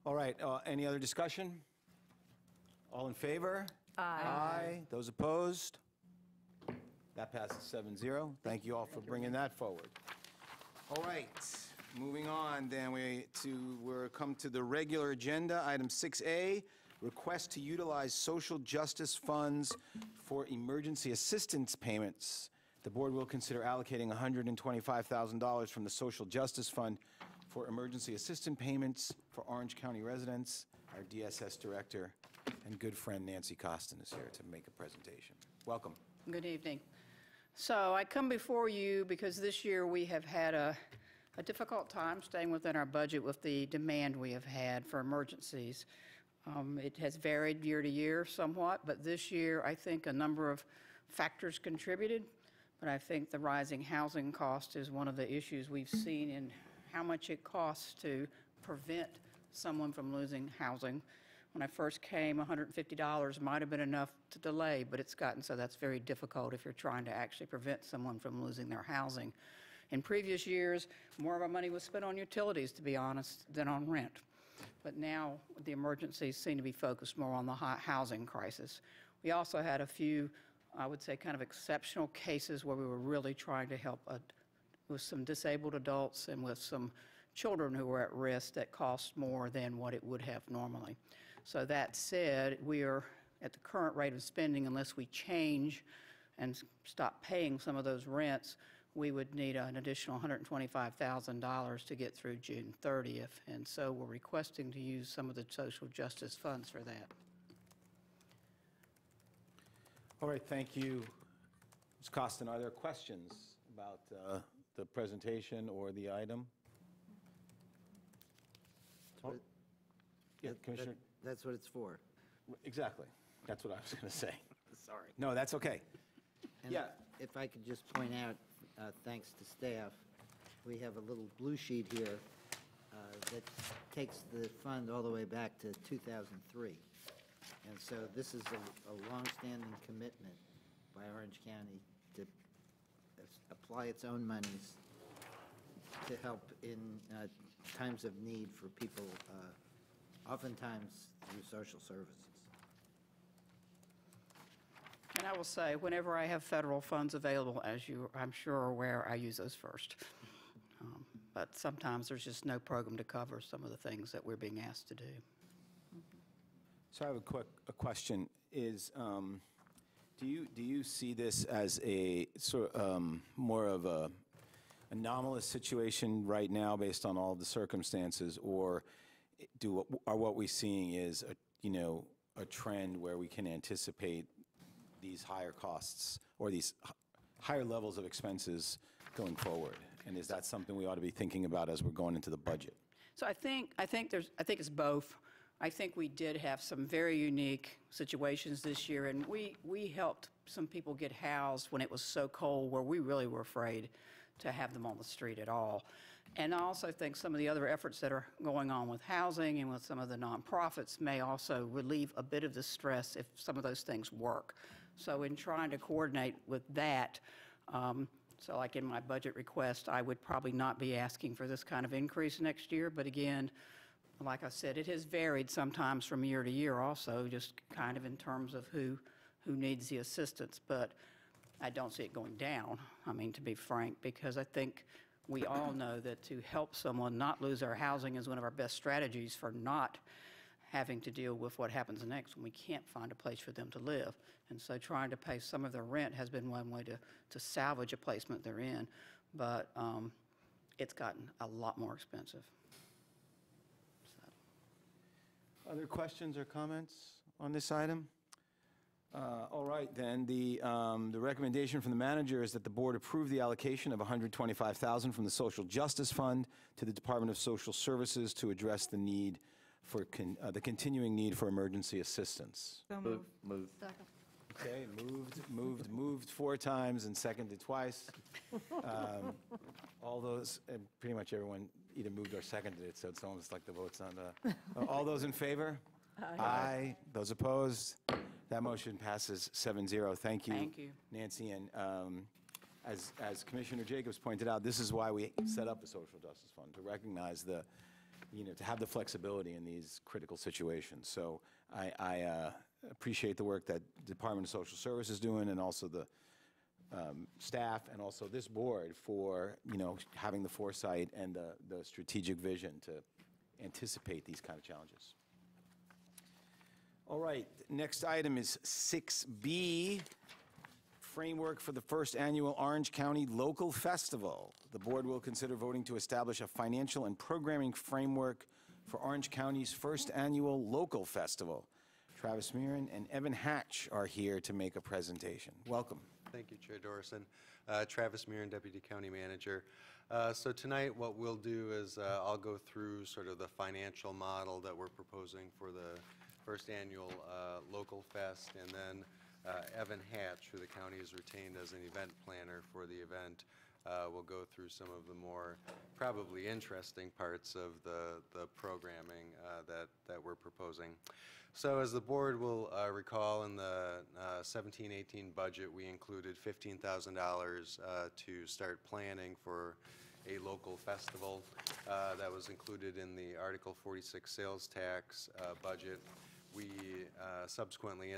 All right, any other discussion? All in favor? Aye. Those opposed? That passes 7-0. Thank you all for bringing that forward. All right, moving on, then we're come to the regular agenda, item 6A, request to utilize social justice funds for emergency assistance payments. The board will consider allocating $125,000 from the Social Justice Fund for emergency assistance payments for Orange County residents. Our DSS director and good friend Nancy Costin is here to make a presentation. Welcome. Good evening. So I come before you because this year we have had a difficult time staying within our budget with the demand we have had for emergencies. It has varied year to year somewhat, but this year I think a number of factors contributed. But I think the rising housing cost is one of the issues we've seen in how much it costs to prevent someone from losing housing. When I first came, $150 might have been enough to delay, but it's gotten so that's very difficult if you're trying to actually prevent someone from losing their housing. In previous years, more of our money was spent on utilities, to be honest, than on rent. But now the emergencies seem to be focused more on the housing crisis. We also had a few, I would say, kind of exceptional cases where we were really trying to help with some disabled adults and with some children who were at risk that cost more than what it would have normally. So that said, we are at the current rate of spending, unless we change and stop paying some of those rents, we would need an additional $125,000 to get through June 30th. And so we're requesting to use some of the social justice funds for that. All right, thank you. Ms. Costin, are there questions about the presentation or the item? Yeah, Commissioner? That's what it's for. Exactly. That's what I was going to say. Sorry. No, that's okay. And Yeah. If I could just point out, thanks to staff, we have a little blue sheet here that takes the fund all the way back to 2003. And so this is a longstanding commitment by Orange County to apply its own monies to help in times of need for people, oftentimes through social services. And I will say, whenever I have federal funds available, as you, I'm sure are aware, I use those first. But sometimes there's just no program to cover some of the things that we're being asked to do. So I have a question. Is do you see this as a sort of more of a anomalous situation right now based on all the circumstances, or what we're seeing is a trend where we can anticipate these higher costs or these higher levels of expenses going forward? And is that something we ought to be thinking about as we're going into the budget? So I think it's both. I think we did have some very unique situations this year, and we helped some people get housed when it was so cold where we really were afraid to have them on the street at all. And I also think some of the other efforts that are going on with housing and with some of the nonprofits may also relieve a bit of the stress if some of those things work. So in trying to coordinate with that, so like in my budget request, I would probably not be asking for this kind of increase next year. But again, like I said, it has varied sometimes from year to year also, just kind of in terms of who needs the assistance. But I don't see it going down, I mean, to be frank, because I think we all know that to help someone not lose their housing is one of our best strategies for not having to deal with what happens next when we can't find a place for them to live. And so trying to pay some of their rent has been one way to salvage a placement they're in. But it's gotten a lot more expensive. So. Other questions or comments on this item? All right, then, the recommendation from the manager is that the board approve the allocation of $125,000 from the Social Justice Fund to the Department of Social Services to address the need for, the continuing need for emergency assistance. So moved. Move. Second. Okay, moved 4 times and seconded twice. All those, and pretty much everyone either moved or seconded it, so it's almost like the vote's on the, all those in favor? Aye. Those opposed? That motion passes 7-0. Thank you. Thank you. Nancy, and as Commissioner Jacobs pointed out, this is why we set up the Social Justice Fund, to recognize the, to have the flexibility in these critical situations. So I appreciate the work that the Department of Social Services is doing, and also the staff, and also this board for, having the foresight and the strategic vision to anticipate these kind of challenges. All right, next item is 6B, framework for the first annual Orange County Local Festival. The board will consider voting to establish a financial and programming framework for Orange County's first annual local festival. Travis Mirren and Evan Hatch are here to make a presentation. Welcome. Thank you, Chair Dorson. Travis Mirren, Deputy County Manager. So tonight what we'll do is I'll go through sort of the financial model that we're proposing for the first annual local fest, and then Evan Hatch, who the county has retained as an event planner for the event, will go through some of the more probably interesting parts of the programming that we're proposing. So as the board will recall, in the 17-18 budget, we included $15,000 to start planning for a local festival. That was included in the Article 46 sales tax budget. We subsequently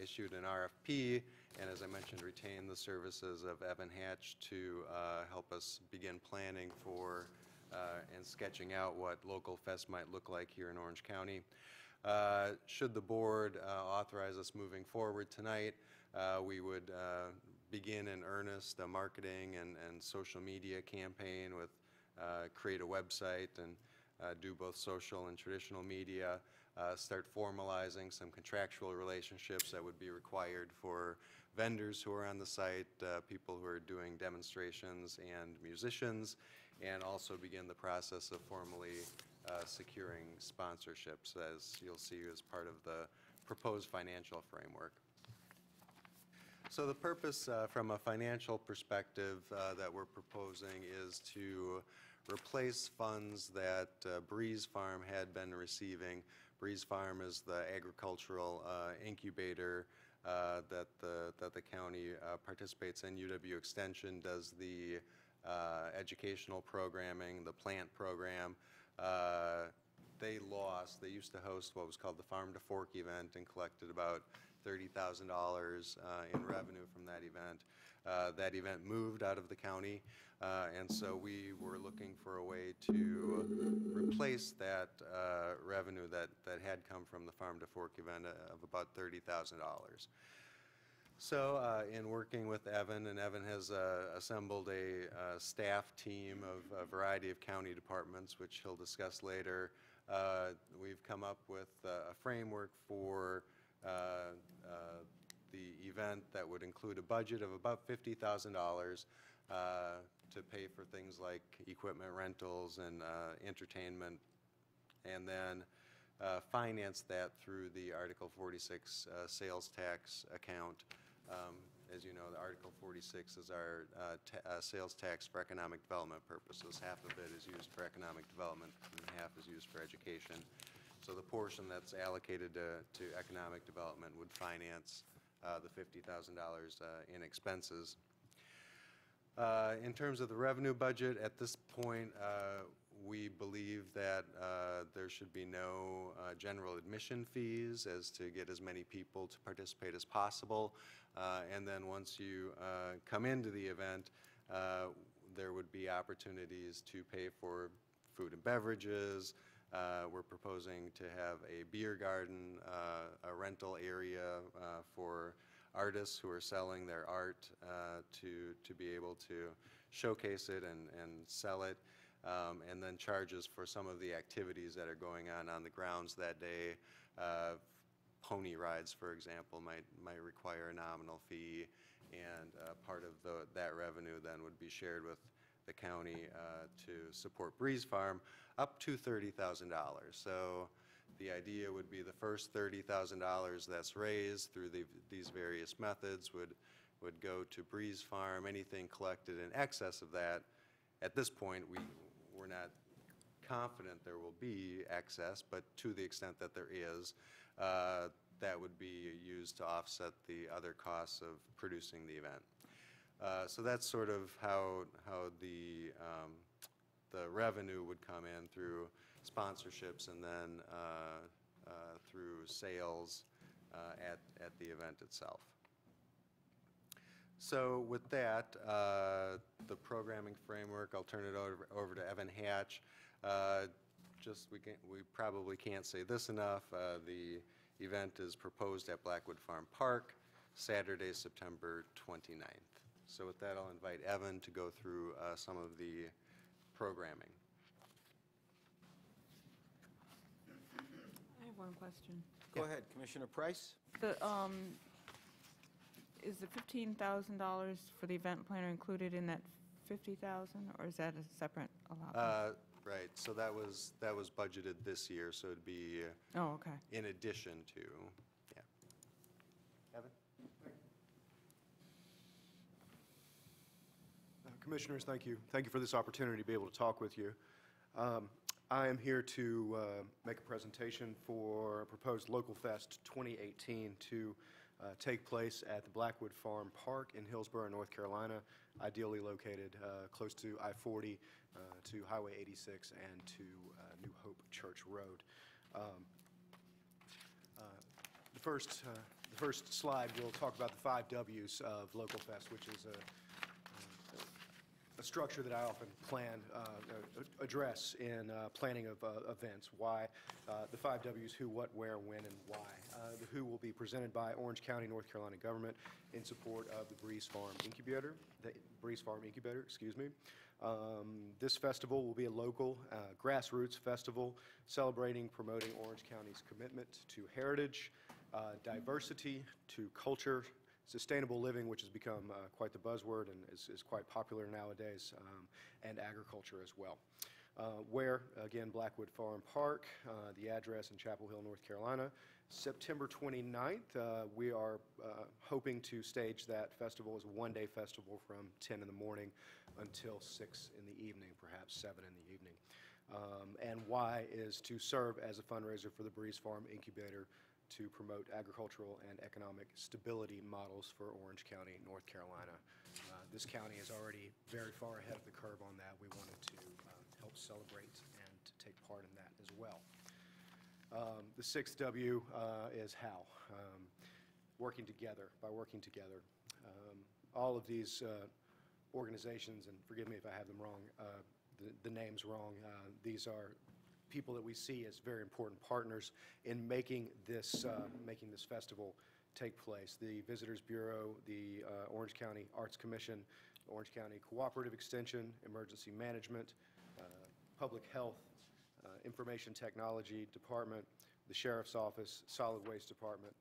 issued an RFP, and as I mentioned, retained the services of Evan Hatch to help us begin planning for and sketching out what local fest might look like here in Orange County. Should the board authorize us moving forward tonight, we would begin in earnest a marketing and social media campaign with create a website and do both social and traditional media, start formalizing some contractual relationships that would be required for vendors who are on the site, people who are doing demonstrations, and musicians, and also begin the process of formally securing sponsorships, as you'll see as part of the proposed financial framework. So the purpose from a financial perspective that we're proposing is to replace funds that Breeze Farm had been receiving. Breeze Farm is the agricultural incubator that the county participates in. UW Extension does the educational programming, the plant program. They used to host what was called the Farm to Fork event and collected about $30,000 in revenue from that event. That event moved out of the county, and so we were looking for a way to replace that revenue that had come from the Farm to Fork event of about $30,000. So in working with Evan, and Evan has assembled a staff team of a variety of county departments, which he'll discuss later, we've come up with a framework for the event that would include a budget of about $50,000. to pay for things like equipment rentals and entertainment, and then finance that through the Article 46 sales tax account. As you know, the Article 46 is our sales tax for economic development purposes. Half of it is used for economic development and half is used for education. So the portion that's allocated to economic development would finance the $50,000 in expenses. In terms of the revenue budget, at this point, we believe that there should be no general admission fees as to get as many people to participate as possible. And then once you come into the event, there would be opportunities to pay for food and beverages. We're proposing to have a beer garden, a rental area for artists who are selling their art to be able to showcase it and sell it. And then charges for some of the activities that are going on the grounds that day. Pony rides, for example, might require a nominal fee, and part of that revenue then would be shared with the county to support Breeze Farm up to $30,000. So the idea would be the first $30,000 that's raised through these various methods would go to Breeze Farm. Anything collected in excess of that, at this point, we're not confident there will be excess, but to the extent that there is, that would be used to offset the other costs of producing the event. So that's sort of how the revenue would come in through sponsorships and then through sales at the event itself. So with that, the programming framework, I'll turn it over to Evan Hatch. We probably can't say this enough. The event is proposed at Blackwood Farm Park, Saturday, September 29th. So with that, I'll invite Evan to go through some of the programming. I have one question. Go ahead, Commissioner Price. Is the $15,000 for the event planner included in that $50,000, or is that a separate allotment? Right, so that was budgeted this year, so it'd be Oh, okay. in addition to, yeah. Evan? Commissioners, thank you. Thank you for this opportunity to be able to talk with you. I am here to make a presentation for a proposed Local Fest 2018 to take place at the Blackwood Farm Park in Hillsborough, North Carolina, ideally located close to I-40, to Highway 86, and to New Hope Church Road. The first slide will talk about the 5 W's of Local Fest, which is a structure that I often address in planning of events. Why? The 5 W's: who, what, where, when, and why. The who will be presented by Orange County, North Carolina government in support of the Breeze Farm Incubator, excuse me. This festival will be a local grassroots festival celebrating, promoting Orange County's commitment to heritage, diversity, to culture, sustainable living, which has become quite the buzzword and is quite popular nowadays, and agriculture as well. Where, again, Blackwood Farm Park, the address in Chapel Hill, North Carolina. September 29th, we are hoping to stage that festival as a one-day festival from 10 in the morning until 6 in the evening, perhaps 7 in the evening. And why is to serve as a fundraiser for the Breeze Farm Incubator to promote agricultural and economic stability models for Orange County, North Carolina. This county is already very far ahead of the curve on that. We wanted to help celebrate and to take part in that as well. The 6th W is how. Working together, by working together. All of these organizations, and forgive me if I have them wrong, the names wrong, these are people that we see as very important partners in making this festival take place. The Visitors Bureau, the Orange County Arts Commission, Orange County Cooperative Extension, Emergency Management, Public Health, Information Technology Department, the Sheriff's Office, Solid Waste Department,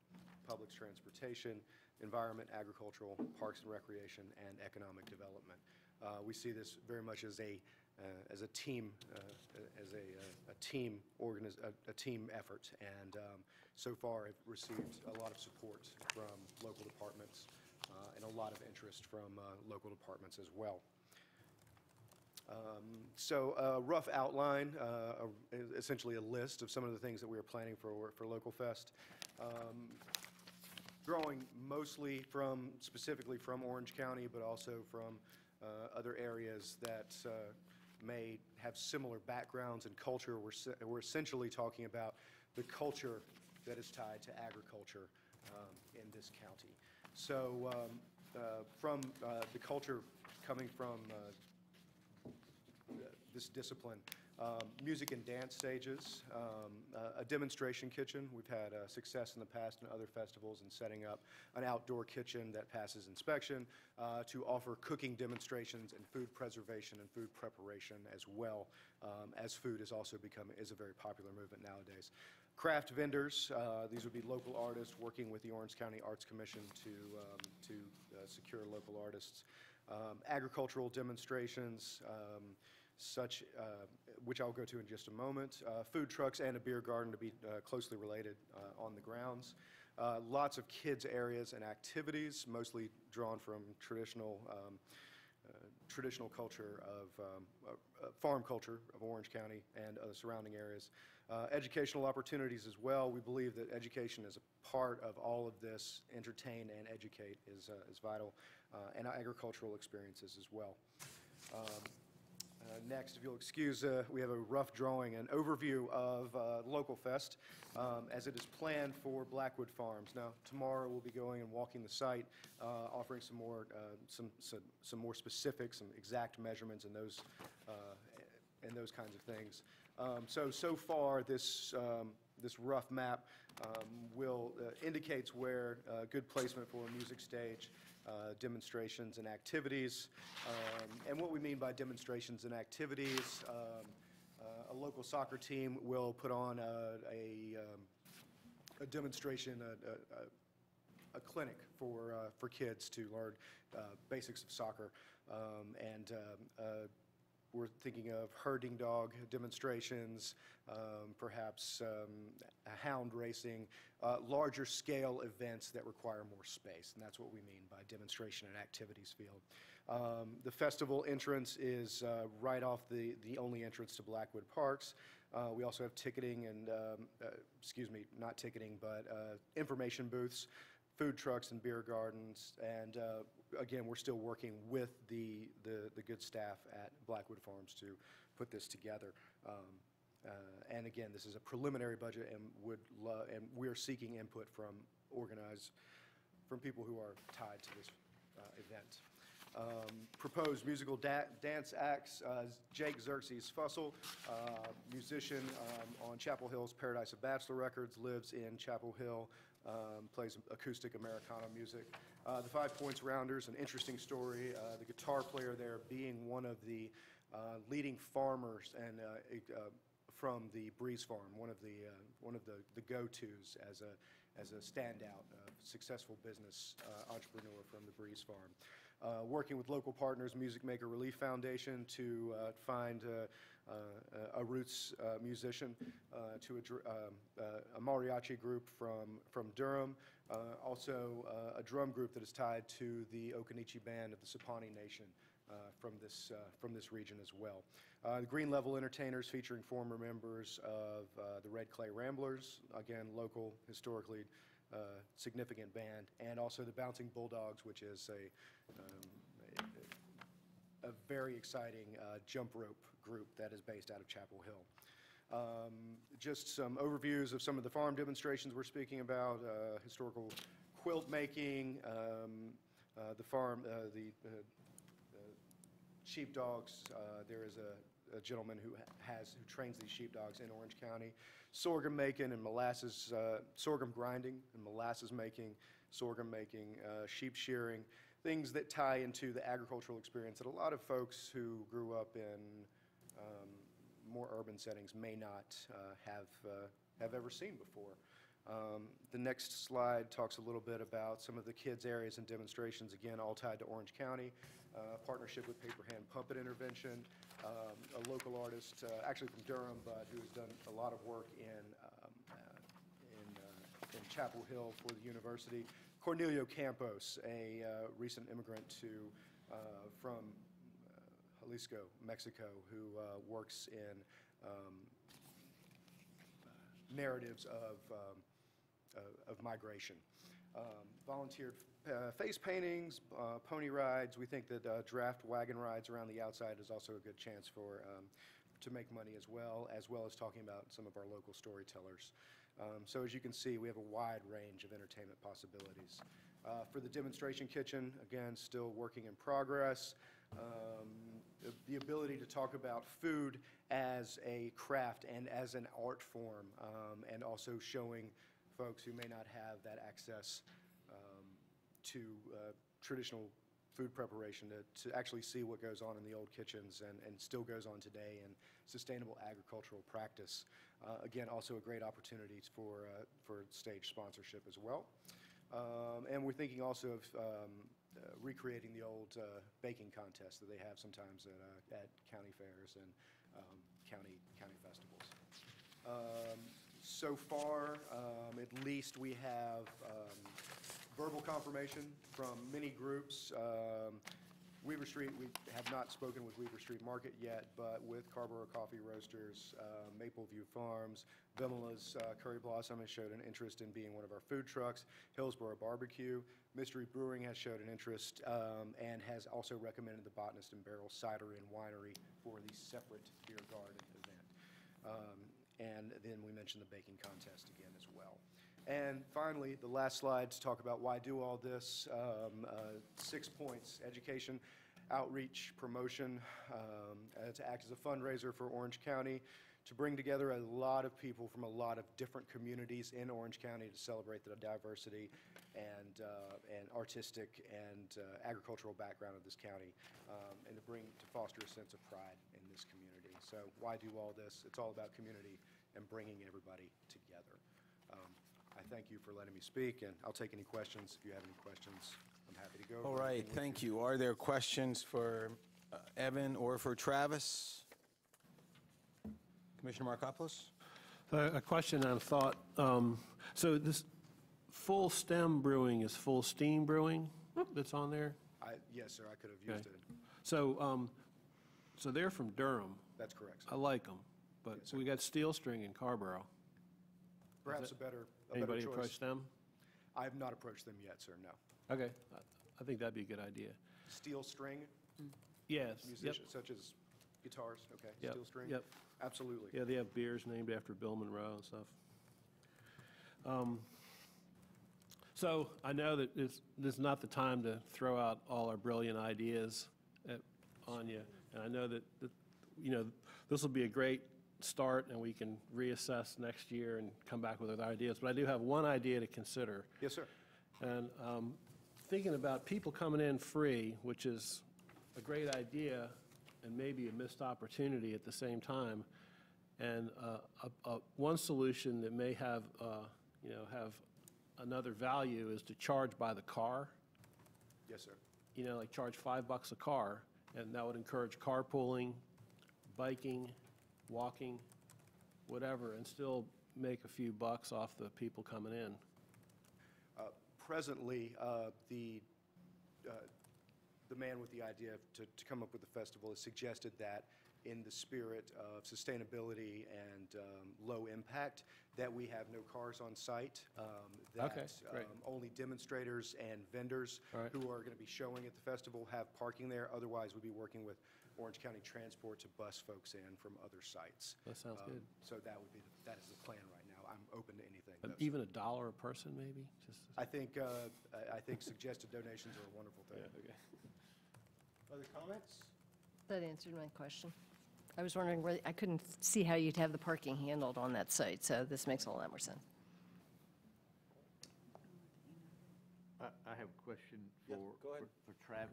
Public Transportation, Environment, Agricultural, Parks and Recreation, and Economic Development. We see this very much as a team, a team effort, and so far have received a lot of support from local departments and a lot of interest from local departments as well. So a rough outline, essentially a list of some of the things that we are planning for Local Fest. Drawing mostly specifically from Orange County, but also from other areas that may have similar backgrounds and culture. We're essentially talking about the culture that is tied to agriculture in this county. So from the culture coming from this discipline, music and dance stages, a demonstration kitchen. We've had success in the past in other festivals in setting up an outdoor kitchen that passes inspection to offer cooking demonstrations and food preservation and food preparation as well, as food is also is a very popular movement nowadays. Craft vendors, these would be local artists working with the Orange County Arts Commission to secure local artists. Agricultural demonstrations, which I'll go to in just a moment. Food trucks and a beer garden to be closely related on the grounds. Lots of kids areas and activities, mostly drawn from traditional culture of farm culture of Orange County and surrounding areas. Educational opportunities as well. We believe that education is a part of all of this. Entertain and educate is vital, and agricultural experiences as well. Next, if you'll excuse, we have a rough drawing, an overview of Local Fest as it is planned for Blackwood Farms. Now, tomorrow we'll be going and walking the site, offering some more specifics, some exact measurements, and those kinds of things. So far, this rough map indicates where good placement for a music stage, demonstrations and activities. And what we mean by demonstrations and activities, a local soccer team will put on a demonstration, a clinic for kids to learn basics of soccer. And we're thinking of herding dog demonstrations, perhaps hound racing, larger scale events that require more space, and that's what we mean by demonstration and activities field. The festival entrance is right off the only entrance to Blackwood Parks. We also have ticketing and, not ticketing, but information booths, food trucks and beer gardens, and again, we're still working with the good staff at Blackwood Farms to put this together. And again, this is a preliminary budget, and we're seeking input from people who are tied to this event. Proposed musical dance acts, Jake Xerxes Fussell, musician on Chapel Hill's Paradise of Bachelor Records, lives in Chapel Hill, plays acoustic Americana music. The 5 Points Rounders, an interesting story, the guitar player there being one of the leading farmers and from the Breeze Farm, one of the go-tos as a standout, successful business entrepreneur from the Breeze Farm. Working with local partners, Music Maker Relief Foundation, to find a roots musician, to a mariachi group from Durham, also a drum group that is tied to the Okanichi Band of the Sapani Nation from this region as well. The Green Level Entertainers, featuring former members of the Red Clay Ramblers, again, local, historically significant band, and also the Bouncing Bulldogs, which is a very exciting jump rope group that is based out of Chapel Hill. Just some overviews of some of the farm demonstrations we're speaking about, historical quilt making, the farm, the sheepdogs. There is a gentleman who trains these sheepdogs in Orange County. Sorghum making and molasses, sorghum grinding and molasses making, sorghum making, sheep shearing, things that tie into the agricultural experience that a lot of folks who grew up in more urban settings may not have ever seen before. The next slide talks a little bit about some of the kids' areas and demonstrations, again, all tied to Orange County. Partnership with Paper Hand Puppet Intervention, a local artist, actually from Durham, but who has done a lot of work in Chapel Hill for the university. Cornelio Campos, a recent immigrant from Jalisco, Mexico, who works in narratives of migration. Volunteered face paintings, pony rides. We think that draft wagon rides around the outside is also a good chance to make money as well as talking about some of our local storytellers. So as you can see, we have a wide range of entertainment possibilities. For the demonstration kitchen, again, still working in progress. The ability to talk about food as a craft and as an art form, and also showing folks who may not have that access to traditional food preparation to actually see what goes on in the old kitchens and still goes on today in sustainable agricultural practice. Again, also a great opportunity for stage sponsorship as well. And we're thinking also of recreating the old baking contest that they have sometimes at county fairs and county festivals. So far, at least we have verbal confirmation from many groups. Weaver Street, we have not spoken with Weaver Street Market yet, but with Carborough Coffee Roasters, Mapleview Farms, Vimela's Curry Blossom has showed an interest in being one of our food trucks. Hillsborough Barbecue, Mystery Brewing has showed an interest and has also recommended the Botanist and Barrel Cider and Winery for the separate beer garden event. And then we mentioned the baking contest again as well. And finally, the last slide to talk about why do all this. 6 points: education, outreach, promotion, to act as a fundraiser for Orange County, to bring together a lot of people from a lot of different communities in Orange County to celebrate the diversity and artistic and agricultural background of this county, and to foster a sense of pride in this community. So why do all this? It's all about community and bringing everybody together. I thank you for letting me speak, and I'll take any questions. If you have any questions, I'm happy to go. All right, thank you. Are there questions for Evan or for Travis? Commissioner Markopoulos? A question and a thought. So this full stem brewing is full steam brewing that's on there? Yes, sir, I could have used it. So, so they're from Durham. That's correct, sir. I like them, but Yes, sir. we got Steel String in Carborough. Perhaps a better Anybody choice. approach them? I have not approached them yet, sir, no. Okay, I think that'd be a good idea. Steel string? Yes, yep, Musicians, such as guitars, okay, Yep, steel string? yep. Absolutely. Yeah, they have beers named after Bill Monroe and stuff. So I know that this is not the time to throw out all our brilliant ideas on you, and I know that this will be a great start, and we can reassess next year and come back with other ideas. But I do have one idea to consider. Yes, sir. And thinking about people coming in free, which is a great idea and maybe a missed opportunity at the same time. And one solution that may have another value is to charge by the car. Yes, sir. Like charge $5 a car, and that would encourage carpooling, biking, walking, whatever, and still make a few bucks off the people coming in. Presently, the man with the idea to come up with the festival has suggested that in the spirit of sustainability and low impact, that we have no cars on site, Okay, great. Only demonstrators and vendors All right. who are going to be showing at the festival have parking there. Otherwise, we'll be working with Orange County Transport to bus folks in from other sites. That sounds good. So that is the plan right now. I'm open to anything. though. Even $1 a person, maybe? Just I think suggested donations are a wonderful thing. Yeah, okay. Other comments? That answered my question. I was wondering where, I couldn't see how you'd have the parking handled on that site, so this makes a lot more sense. I have a question Yeah, go ahead. for Travis.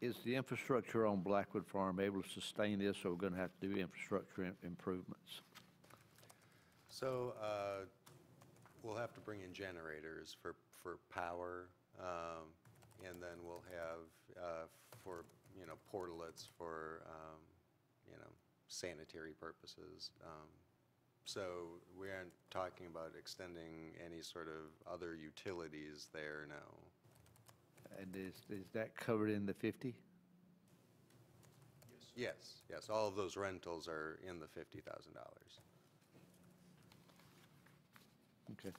Is the infrastructure on Blackwood Farm able to sustain this, or we're going to have to do infrastructure improvements? So we'll have to bring in generators for power, and then we'll have for, portlets for, sanitary purposes. So we aren't talking about extending any sort of other utilities there, no. And is that covered in the 50? Yes, all of those rentals are in the $50,000. Okay.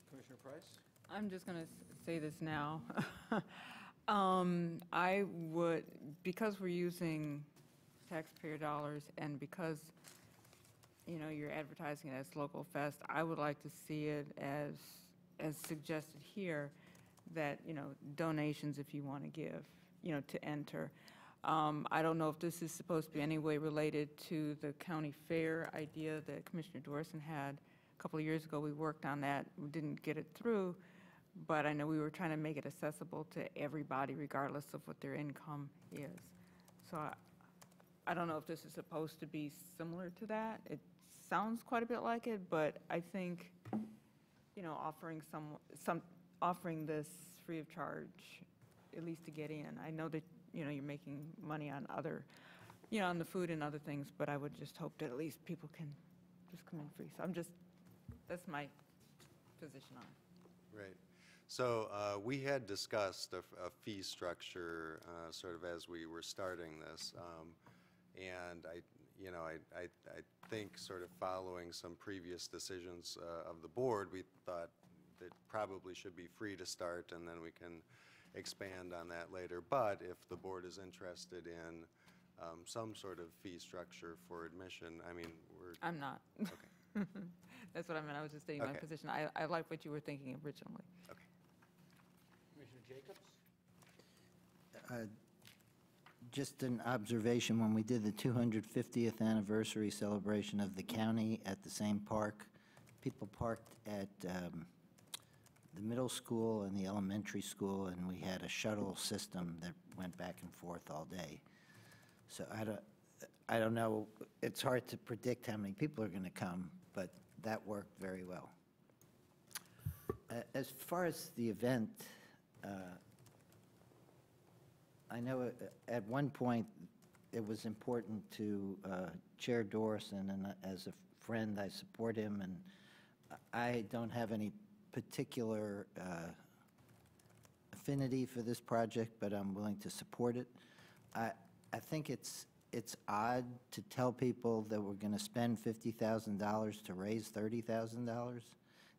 Commissioner Price? I'm just going to say this now. I would, because we're using taxpayer dollars and because, you're advertising it as local fest, I would like to see it as suggested here, that, donations if you want to give, to enter. I don't know if this is supposed to be any way related to the county fair idea that Commissioner Dorson had a couple of years ago. We worked on that. We didn't get it through, but I know we were trying to make it accessible to everybody regardless of what their income is. So I don't know if this is supposed to be similar to that. It sounds quite a bit like it, but I think, offering this free of charge, at least to get in. I know that, you're making money on other, on the food and other things, but I would just hope that at least people can just come in free. So that's my position on it. Right. So we had discussed a fee structure sort of as we were starting this, and I think sort of following some previous decisions of the board, we thought it probably should be free to start, and then we can expand on that later. But if the board is interested in some sort of fee structure for admission, I mean, I'm not. Okay. That's what I meant. I was just stating my Okay. position. I like what you were thinking originally. Okay. Commissioner Jacobs? Just an observation, when we did the 250th anniversary celebration of the county at the same park, people parked at the middle school and the elementary school, and we had a shuttle system that went back and forth all day. So I don't know, it's hard to predict how many people are going to come, but that worked very well. As far as the event, I know at one point it was important to Chair Dorson, and as a friend, I support him, and I don't have any particular affinity for this project, but I'm willing to support it. I think it's odd to tell people that we're going to spend $50,000 to raise $30,000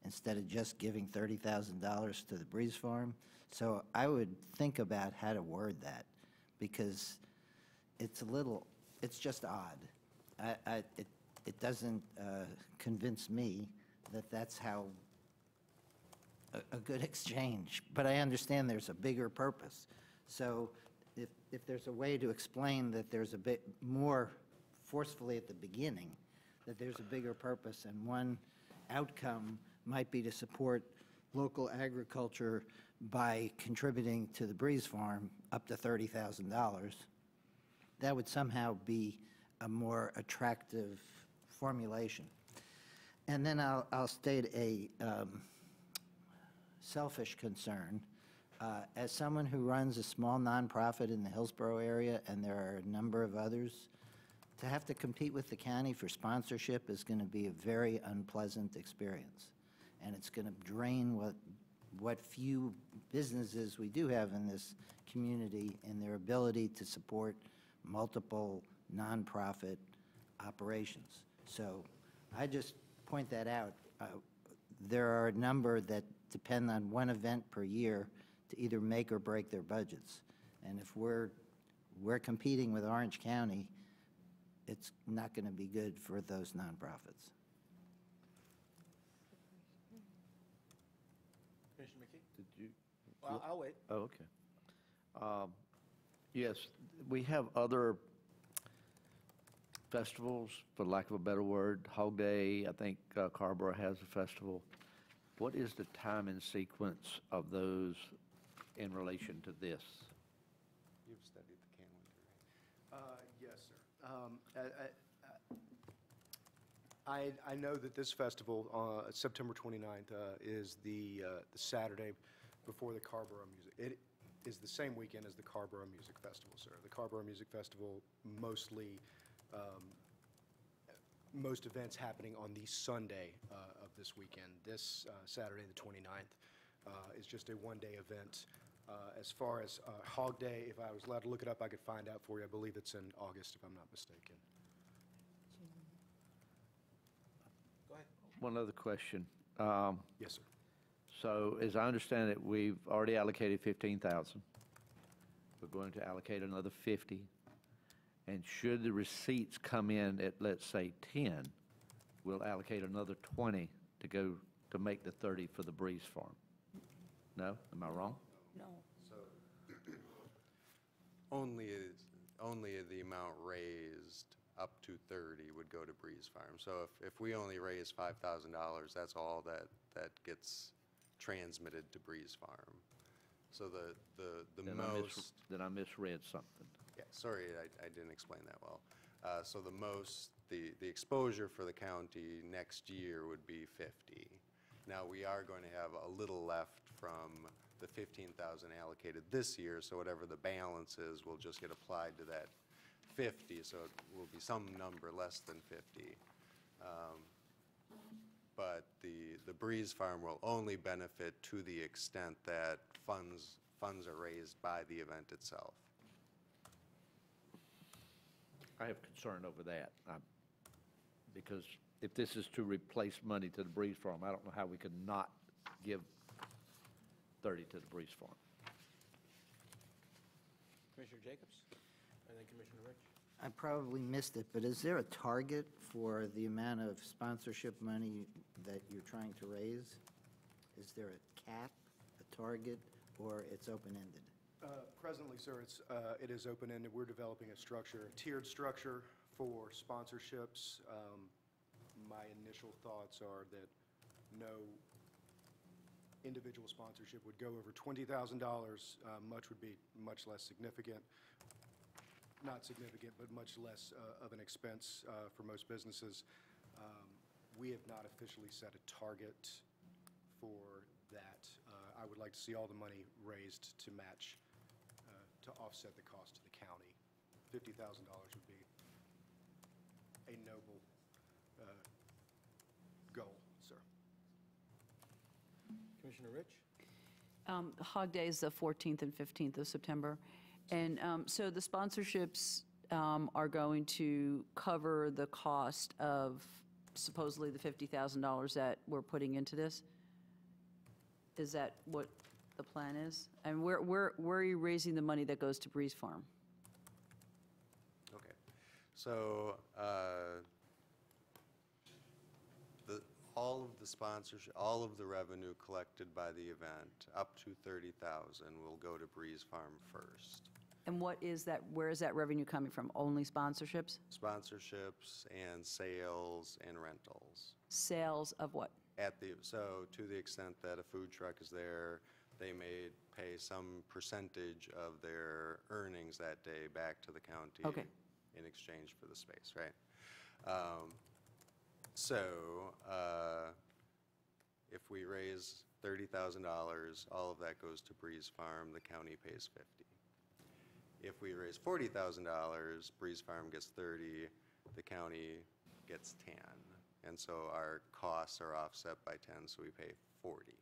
instead of just giving $30,000 to the Breeze Farm. So I would think about how to word that, because it's just odd. It doesn't convince me that that's how a good exchange, but I understand there's a bigger purpose. So if there's a way to explain that there's a bit more forcefully at the beginning, that there's a bigger purpose, and one outcome might be to support local agriculture by contributing to the Breeze Farm up to $30,000, that would somehow be a more attractive formulation. And then I'll state a selfish concern. As someone who runs a small nonprofit in the Hillsborough area, and there are a number of others, to have to compete with the county for sponsorship is going to be a very unpleasant experience. And it's going to drain what few businesses we do have in this community in their ability to support multiple nonprofit operations. So I just point that out. There are a number that depend on one event per year to either make or break their budgets. And if we're competing with Orange County, it's not going to be good for those nonprofits. Commissioner McKee? Did you? Well, I'll wait. Oh, okay. Yes, we have other festivals, for lack of a better word. Hog Day, I think Carrboro has a festival. What is the time and sequence of those in relation to this? You've studied the calendar. Yes, sir. I know that this festival, September 29th, is the Saturday before the Carborough Music. It is the same weekend as the Carborough Music Festival, sir. The Carborough Music Festival, most events happening on the Sunday of this weekend. This Saturday, the 29th, is just a one-day event. As far as Hog Day, if I was allowed to look it up, I could find out for you. I believe it's in August, if I'm not mistaken. One other question. Yes, sir. So as I understand it, we've already allocated 15,000. We're going to allocate another 50. And should the receipts come in at, let's say, 10, we'll allocate another 20 to go to make the 30 for the Breeze Farm. No? Am I wrong? No. So only the amount raised up to 30 would go to Breeze Farm. So if we only raise $5,000, that's all that gets transmitted to Breeze Farm. So the most... Then I misread something. Yeah, sorry, I didn't explain that well. So the exposure for the county next year would be 50. Now, we are going to have a little left from the 15,000 allocated this year, so whatever the balance is will just get applied to that 50, so it will be some number less than 50. But the Breeze Farm will only benefit to the extent that funds are raised by the event itself. I have concern over that, because if this is to replace money to the Breeze Farm, I don't know how we could not give 30 to the Breeze Farm. Commissioner Jacobs, and then Commissioner Rich. I probably missed it, but is there a target for the amount of sponsorship money that you're trying to raise? Is there a cap, a target, or it's open-ended? Presently, sir, it is open-ended. We're developing a structure, a tiered structure for sponsorships. My initial thoughts are that no individual sponsorship would go over $20,000. Much would be much less significant. Not significant, but much less of an expense for most businesses. We have not officially set a target for that. I would like to see all the money raised to match, to offset the cost to the county. $50,000 would be a noble goal, sir. Commissioner Rich? Hog Day is the 14th and 15th of September. And so the sponsorships are going to cover the cost of supposedly the $50,000 that we're putting into this? Is that what the plan is? And where are you raising the money that goes to Breeze Farm? Okay. So all of the sponsorship, all of the revenue collected by the event, up to $30,000, will go to Breeze Farm first. And what is that, where is that revenue coming from? Only sponsorships? Sponsorships and sales and rentals. Sales of what? So to the extent that a food truck is there, they may pay some percentage of their earnings that day back to the county. Okay. In exchange for the space, right? So if we raise $30,000, all of that goes to Breeze Farm, the county pays $50,000. If we raise $40,000, Breeze Farm gets $30,000, the county gets $10,000. And so our costs are offset by 10, so we pay 40.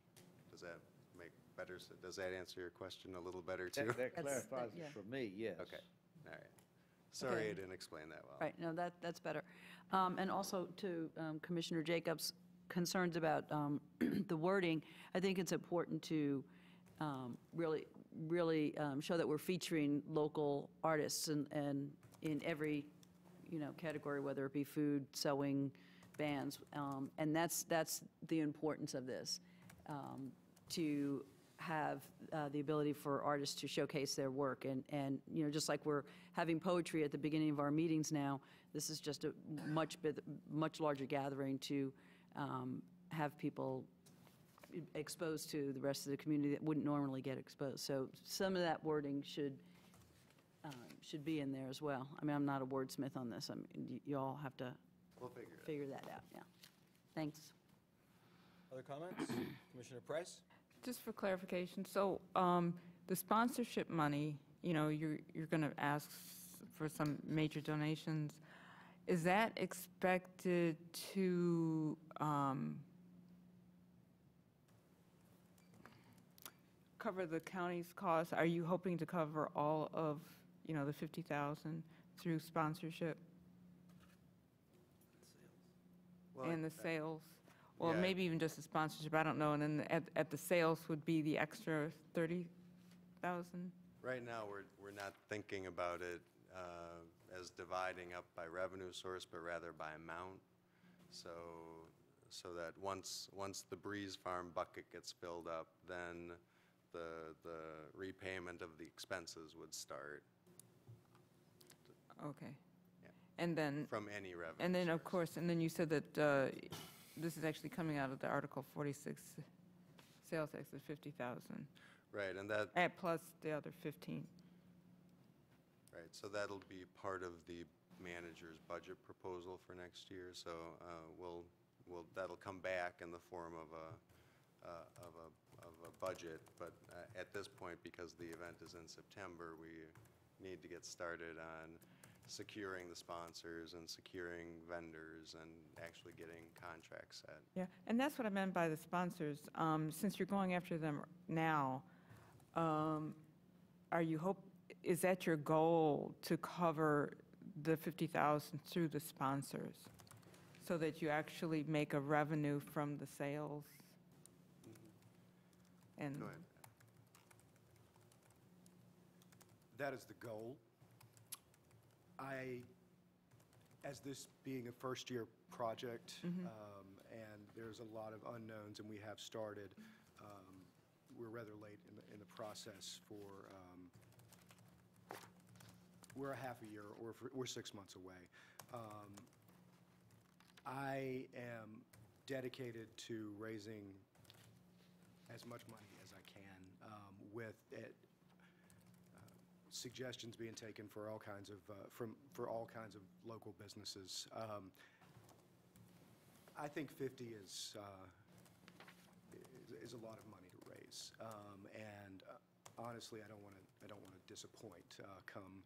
Does that make better? Does that answer your question a little better too? That clarifies it for me, yes. Okay, all right. Sorry Okay. I didn't explain that well. Right, no, that's better. And also to Commissioner Jacobs' concerns about the wording, I think it's important to really show that we're featuring local artists and in every, category, whether it be food, sewing, bands, and that's the importance of this, to have the ability for artists to showcase their work. And just like we're having poetry at the beginning of our meetings now, this is just a much larger gathering to have people exposed to the rest of the community that wouldn't normally get exposed. So some of that wording should be in there as well. I mean, I'm not a wordsmith on this. I mean, you all have to We'll figure that out, yeah. Thanks. Other comments? Commissioner Price? Just for clarification, so the sponsorship money, you're going to ask for some major donations. Is that expected to cover the county's costs? Are you hoping to cover all of, the 50,000 through sponsorship and the sales? Well, yeah. maybe even just the sponsorship, I don't know. And then at the sales would be the extra 30,000? Right now, we're not thinking about it as dividing up by revenue source, but rather by amount. So that once the Breeze Farm bucket gets filled up, then the repayment of the expenses would start. Okay. Yeah. And then. From any revenue. And then, source. of course, and then you said that this is actually coming out of the Article 46 sales tax of 50,000. Right, and that. Plus the other 15. Right, so that'll be part of the manager's budget proposal for next year. So that'll come back in the form of a budget. But at this point, because the event is in September, we need to get started on securing the sponsors and securing vendors and actually getting contracts set. Yeah, and that's what I meant by the sponsors. Since you're going after them now, is that your goal to cover the 50,000 through the sponsors so that you actually make a revenue from the sales? And Go ahead. That is the goal. As this being a first-year project, and there's a lot of unknowns, and we have started, we're rather late in the process for, we're a half a year, or we're 6 months away. I am dedicated to raising as much money as I can with it. Suggestions being taken for all kinds of for all kinds of local businesses. I think 50 is a lot of money to raise, and honestly, I don't want to disappoint come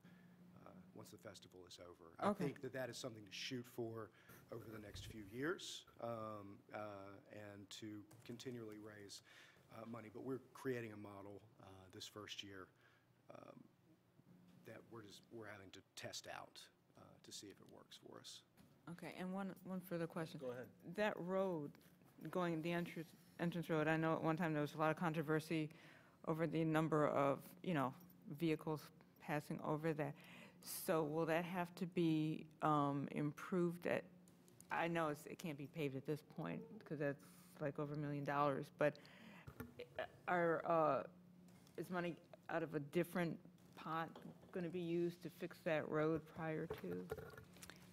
once the festival is over. Okay. I think that is something to shoot for over the next few years, and to continually raise money. But we're creating a model this first year that we're having to test out to see if it works for us. okay, and one further question. Go ahead. That road, going the entrance road, I know at one time there was a lot of controversy over the number of, vehicles passing over that. So will that have to be improved I know it can't be paved at this point because that's like over $1 million, but is money out of a different pot going to be used to fix that road prior to?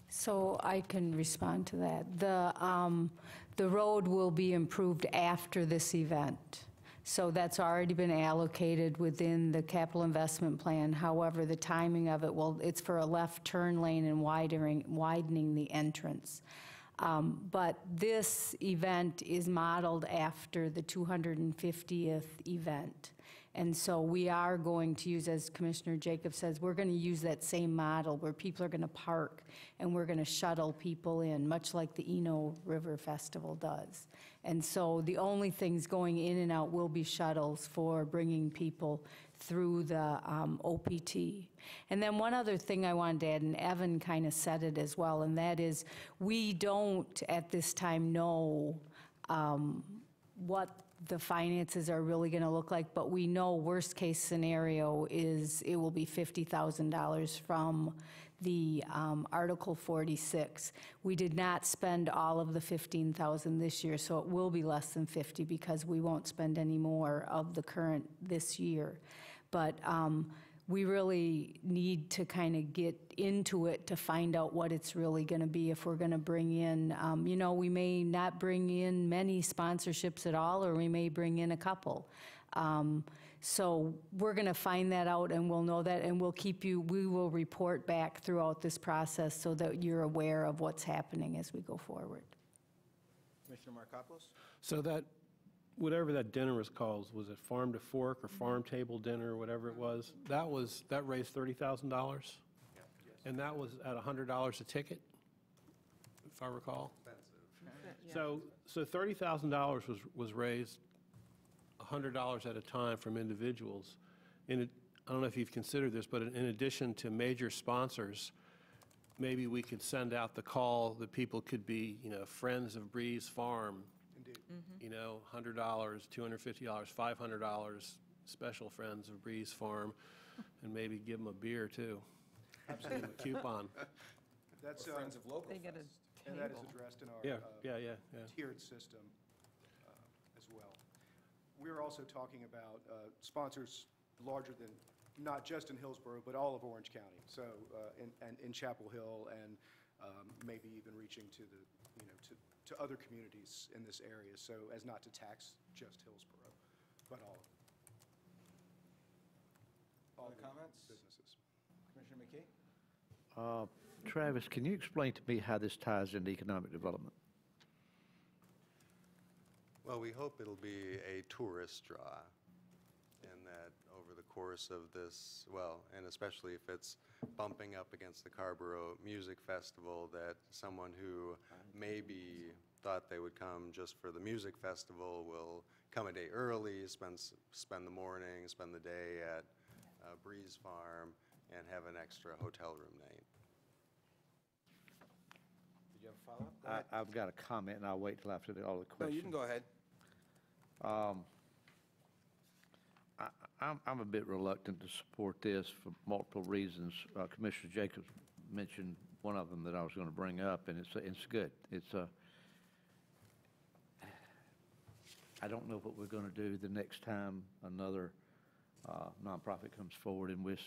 So I can respond to that. The road will be improved after this event. So that's already been allocated within the capital investment plan. However, the timing of it, it's for a left turn lane and widening the entrance. But this event is modeled after the 250th event. And so we are going to use, as Commissioner Jacobs says, we're going to use that same model where people are going to park and we're going to shuttle people in, much like the Eno River Festival does. And so the only things going in and out will be shuttles for bringing people through the OPT. And then one other thing I wanted to add, and Evan kind of said it as well, and that is we don't at this time know what the finances are really going to look like, but we know worst case scenario is it will be $50,000 from the Article 46. We did not spend all of the $15,000 this year, so it will be less than 50 because we won't spend any more of the current this year. But we really need to kind of get into it to find out what it's really going to be if we're going to bring in, we may not bring in many sponsorships at all, or we may bring in a couple. So we're going to find that out, and we'll know that, and we will report back throughout this process so that you're aware of what's happening as we go forward. Commissioner Markopoulos? So that, whatever that dinner was called, was it Farm to Fork or Farm Table Dinner or whatever it was? That raised $30,000? And that was at $100 a ticket, if I recall? So $30,000 was raised $100 at a time from individuals. I don't know if you've considered this, but in addition to major sponsors, maybe we could send out the call that people could be, friends of Breeze Farm. Indeed. $100, $250, $500, special friends of Breeze Farm, and maybe give them a beer too. Give them a coupon. That's friends of local. They get a and that is addressed in our tiered system as well. We're also talking about sponsors larger than, not just in Hillsborough, but all of Orange County. So, in Chapel Hill, and maybe even reaching to to other communities in this area, so as not to tax just Hillsborough, but all Other comments? businesses. Commissioner McKee? Travis, can you explain to me how this ties into economic development? Well, we hope it'll be a tourist draw, and that over the course of this, and especially if it's bumping up against the Carborough Music Festival, that someone who maybe thought they would come just for the music festival will come a day early, spend the morning, spend the day at Breeze Farm, and have an extra hotel room night. Did you have a follow-up? I've got a comment, and I'll wait till after all the questions. No, you can go ahead. I'm a bit reluctant to support this for multiple reasons. Commissioner Jacobs mentioned one of them that I was going to bring up, and it's good. I don't know what we're going to do the next time another nonprofit comes forward and with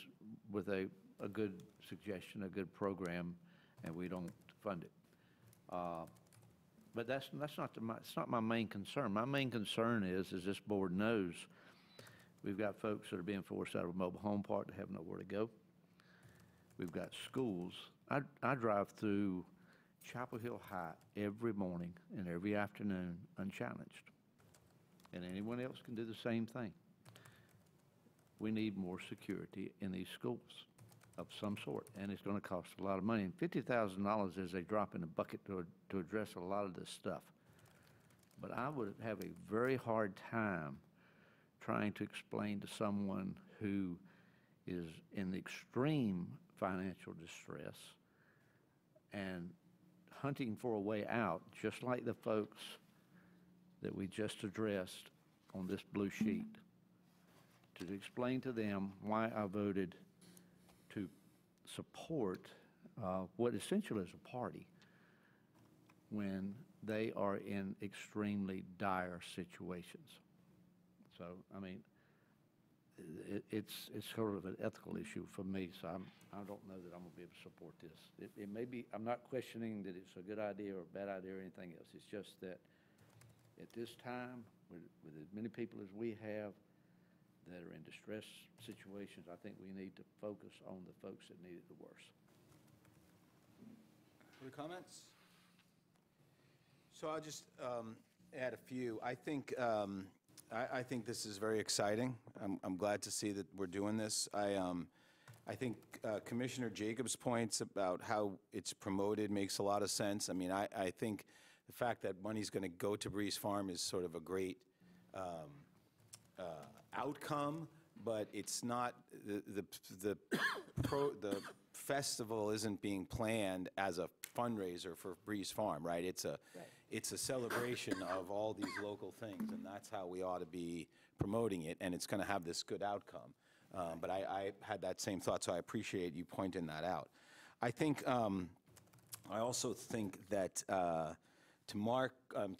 a good suggestion, a good program, and we don't fund it. But it's not my main concern. My main concern is, as this board knows, we've got folks that are being forced out of a mobile home park that have nowhere to go. We've got schools. I drive through Chapel Hill High every morning and every afternoon unchallenged. And anyone else can do the same thing. We need more security in these schools of some sort, and it's going to cost a lot of money. And $50,000 is a drop in the bucket to address a lot of this stuff. But I would have a very hard time trying to explain to someone who is in extreme financial distress and hunting for a way out, just like the folks that we just addressed on this blue sheet, to explain to them why I voted to support what essentially is a party when they are in extremely dire situations. So, I mean, it's sort of an ethical issue for me, so I don't know that I'm going to be able to support this. It may be, I'm not questioning that it's a good idea or a bad idea or anything else. It's just that at this time, with as many people as we have that are in distress situations, I think we need to focus on the folks that need it the worst. Other comments? So I'll just add a few. I think this is very exciting. I'm glad to see that we're doing this. I think Commissioner Jacobs' points about how it's promoted makes a lot of sense. I mean, I think the fact that money's going to go to Breeze Farm is sort of a great outcome, but it's not, the festival isn't being planned as a fundraiser for Breeze Farm, right? It's a celebration of all these local things, and that's how we ought to be promoting it, and it's going to have this good outcome. But I had that same thought, so I appreciate you pointing that out. I think, I also think that to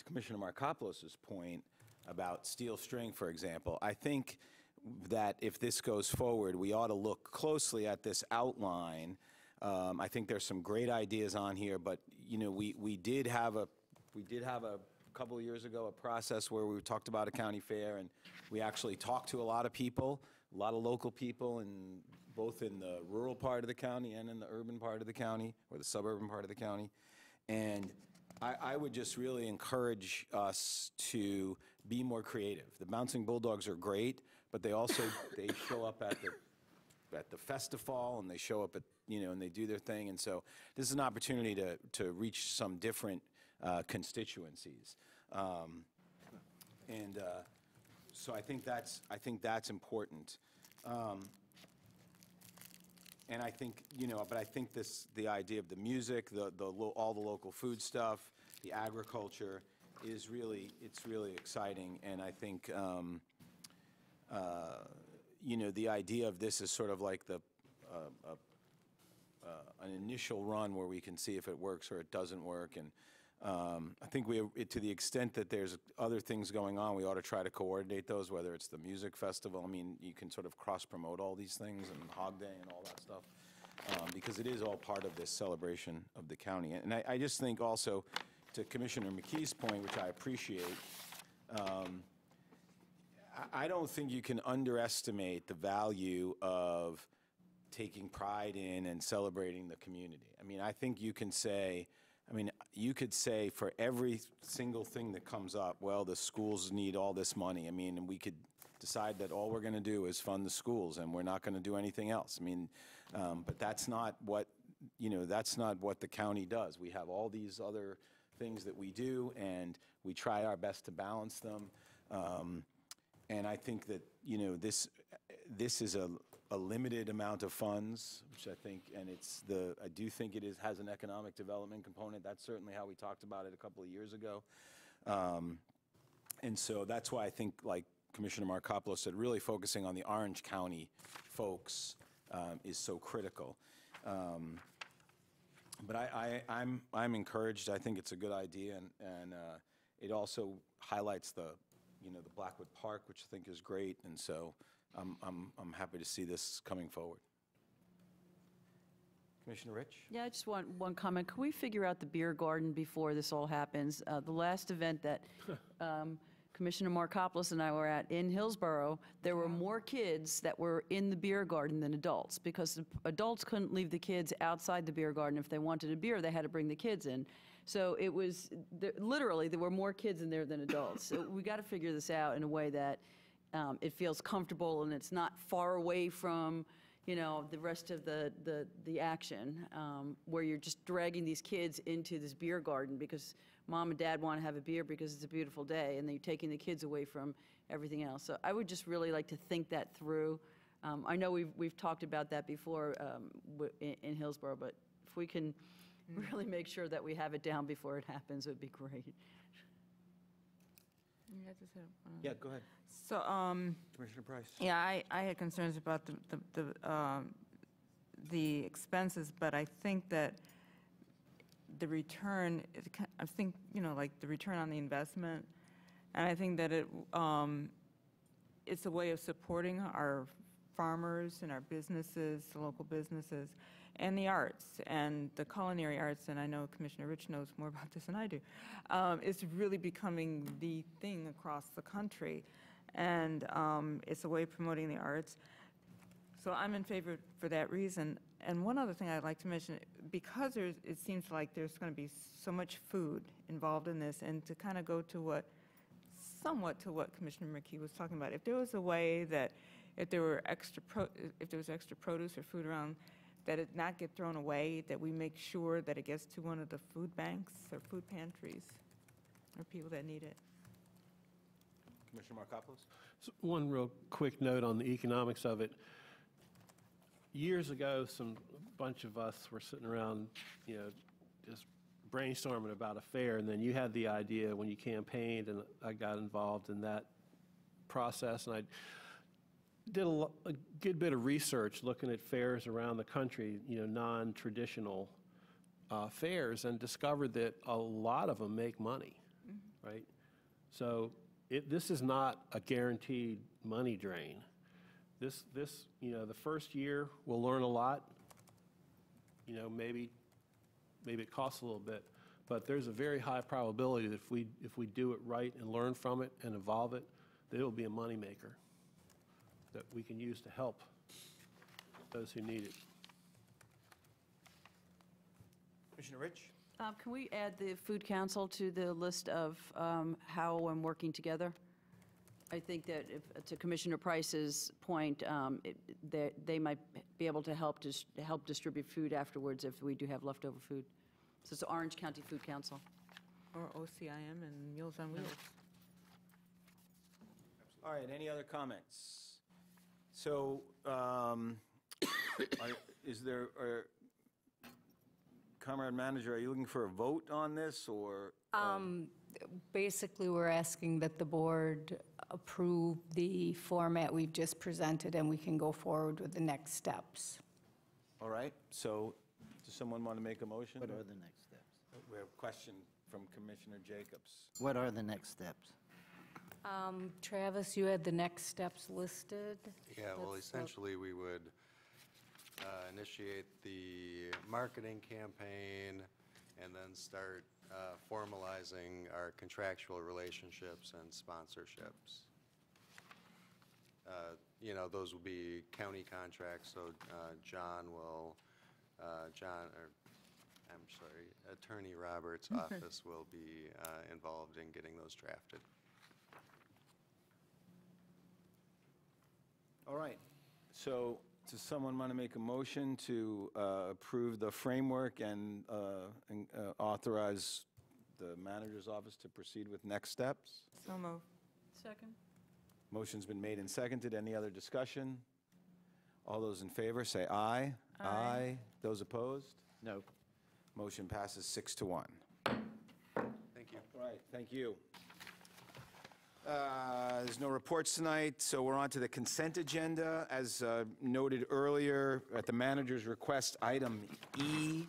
Commissioner Markopoulos's point about steel string, for example, I think that if this goes forward, we ought to look closely at this outline. I think there's some great ideas on here, but, you know, we did have a couple of years ago, a process where we talked about a county fair, and we actually talked to a lot of people, a lot of local people, and both in the rural part of the county and in the urban part of the county, or the suburban part of the county. And I would just really encourage us to be more creative. The Bouncing Bulldogs are great, but they also, they show up at the festival, and they show up at, you know, and they do their thing. And so this is an opportunity to reach some different constituencies. So I think that's important. And I think, you know, but I think the idea of the music, all the local food stuff, the agriculture is really, it's really exciting. And I think, you know, the idea of this is sort of like an initial run where we can see if it works or it doesn't work. And I think to the extent that there's other things going on, we ought to try to coordinate those, whether it's the music festival. I mean, you can sort of cross-promote all these things, and Hog Day and all that stuff, because it is all part of this celebration of the county. And I just think also, to Commissioner McKee's point, which I appreciate, I don't think you can underestimate the value of taking pride in and celebrating the community. I mean, I think you can say, you could say for every single thing that comes up, well, the schools need all this money. I mean, and we could decide that all we're going to do is fund the schools, and we're not going to do anything else. I mean, but that's not what, you know, that's not what the county does. We have all these other things that we do, and we try our best to balance them. And I think that, you know, this is a limited amount of funds, which I think, and I do think it has an economic development component. That's certainly how we talked about it a couple of years ago. And so that's why I think, like Commissioner Markopoulos said, really focusing on the Orange County folks is so critical. But I'm encouraged. I think it's a good idea, and it also highlights the Blackwood Park, which I think is great, and so I'm happy to see this coming forward. Commissioner Rich? Yeah, I just want one comment. Can we figure out the beer garden before this all happens? The last event that Commissioner Markopoulos and I were at in Hillsborough, there were more kids that were in the beer garden than adults, because the adults couldn't leave the kids outside the beer garden. If they wanted a beer, they had to bring the kids in. So it was, literally, there were more kids in there than adults. So we got to figure this out in a way that it feels comfortable and it's not far away from, you know, the rest of the action, where you're just dragging these kids into this beer garden because mom and dad want to have a beer because it's a beautiful day, and then you're taking the kids away from everything else. So I would just really like to think that through. I know we've talked about that before in Hillsborough, but if we can really make sure that we have it down before it happens, it would be great. Yeah, go ahead. So, Commissioner Price. yeah, I had concerns about the expenses, but I think that the return, I think, you know, like the return on the investment, and I think that it's a way of supporting our farmers and our businesses, the local businesses, and the arts, and the culinary arts, and I know Commissioner Rich knows more about this than I do. It's really becoming the thing across the country, and it's a way of promoting the arts. So I'm in favor for that reason. And one other thing I'd like to mention, because it seems like there's going to be so much food involved in this, and to kind of go to somewhat to what Commissioner McKee was talking about, if there was a way that if there was extra produce or food around, that it not get thrown away, that we make sure that it gets to one of the food banks or food pantries or people that need it. Commissioner Markopoulos? So one real quick note on the economics of it. Years ago, a bunch of us were sitting around, you know, just brainstorming about a fair, and then you had the idea when you campaigned, and I got involved in that process, and I did a good bit of research looking at fairs around the country, you know, non-traditional fairs, and discovered that a lot of them make money, right? So this is not a guaranteed money drain. This, the first year, we'll learn a lot. Maybe it costs a little bit, but there's a very high probability that if we do it right and learn from it and evolve it, that it'll be a moneymaker that we can use to help those who need it. Commissioner Rich? Can we add the Food Council to the list of how I'm working together? I think that to Commissioner Price's point, they might be able to help distribute food afterwards if we do have leftover food. So it's the Orange County Food Council. Or OCIM and Meals on Wheels. All right, any other comments? So, is there, Comrade Manager, are you looking for a vote on this, or? Basically, we're asking that the board approve the format we've just presented, and we can go forward with the next steps. All right, so does someone want to make a motion? What are the next steps? We have a question from Commissioner Jacobs. What are the next steps? Travis, you had the next steps listed. Yeah, well, essentially, we would initiate the marketing campaign and then start formalizing our contractual relationships and sponsorships. Those will be county contracts, so Attorney Roberts' office will be involved in getting those drafted. All right, so does someone want to make a motion to approve the framework and authorize the manager's office to proceed with next steps? So moved. Second. Motion's been made and seconded. Any other discussion? All those in favor, say aye. Aye. Those opposed? No. Motion passes 6-1. Thank you. All right, thank you. There's no reports tonight, so we're on to the consent agenda. As noted earlier, at the manager's request, item E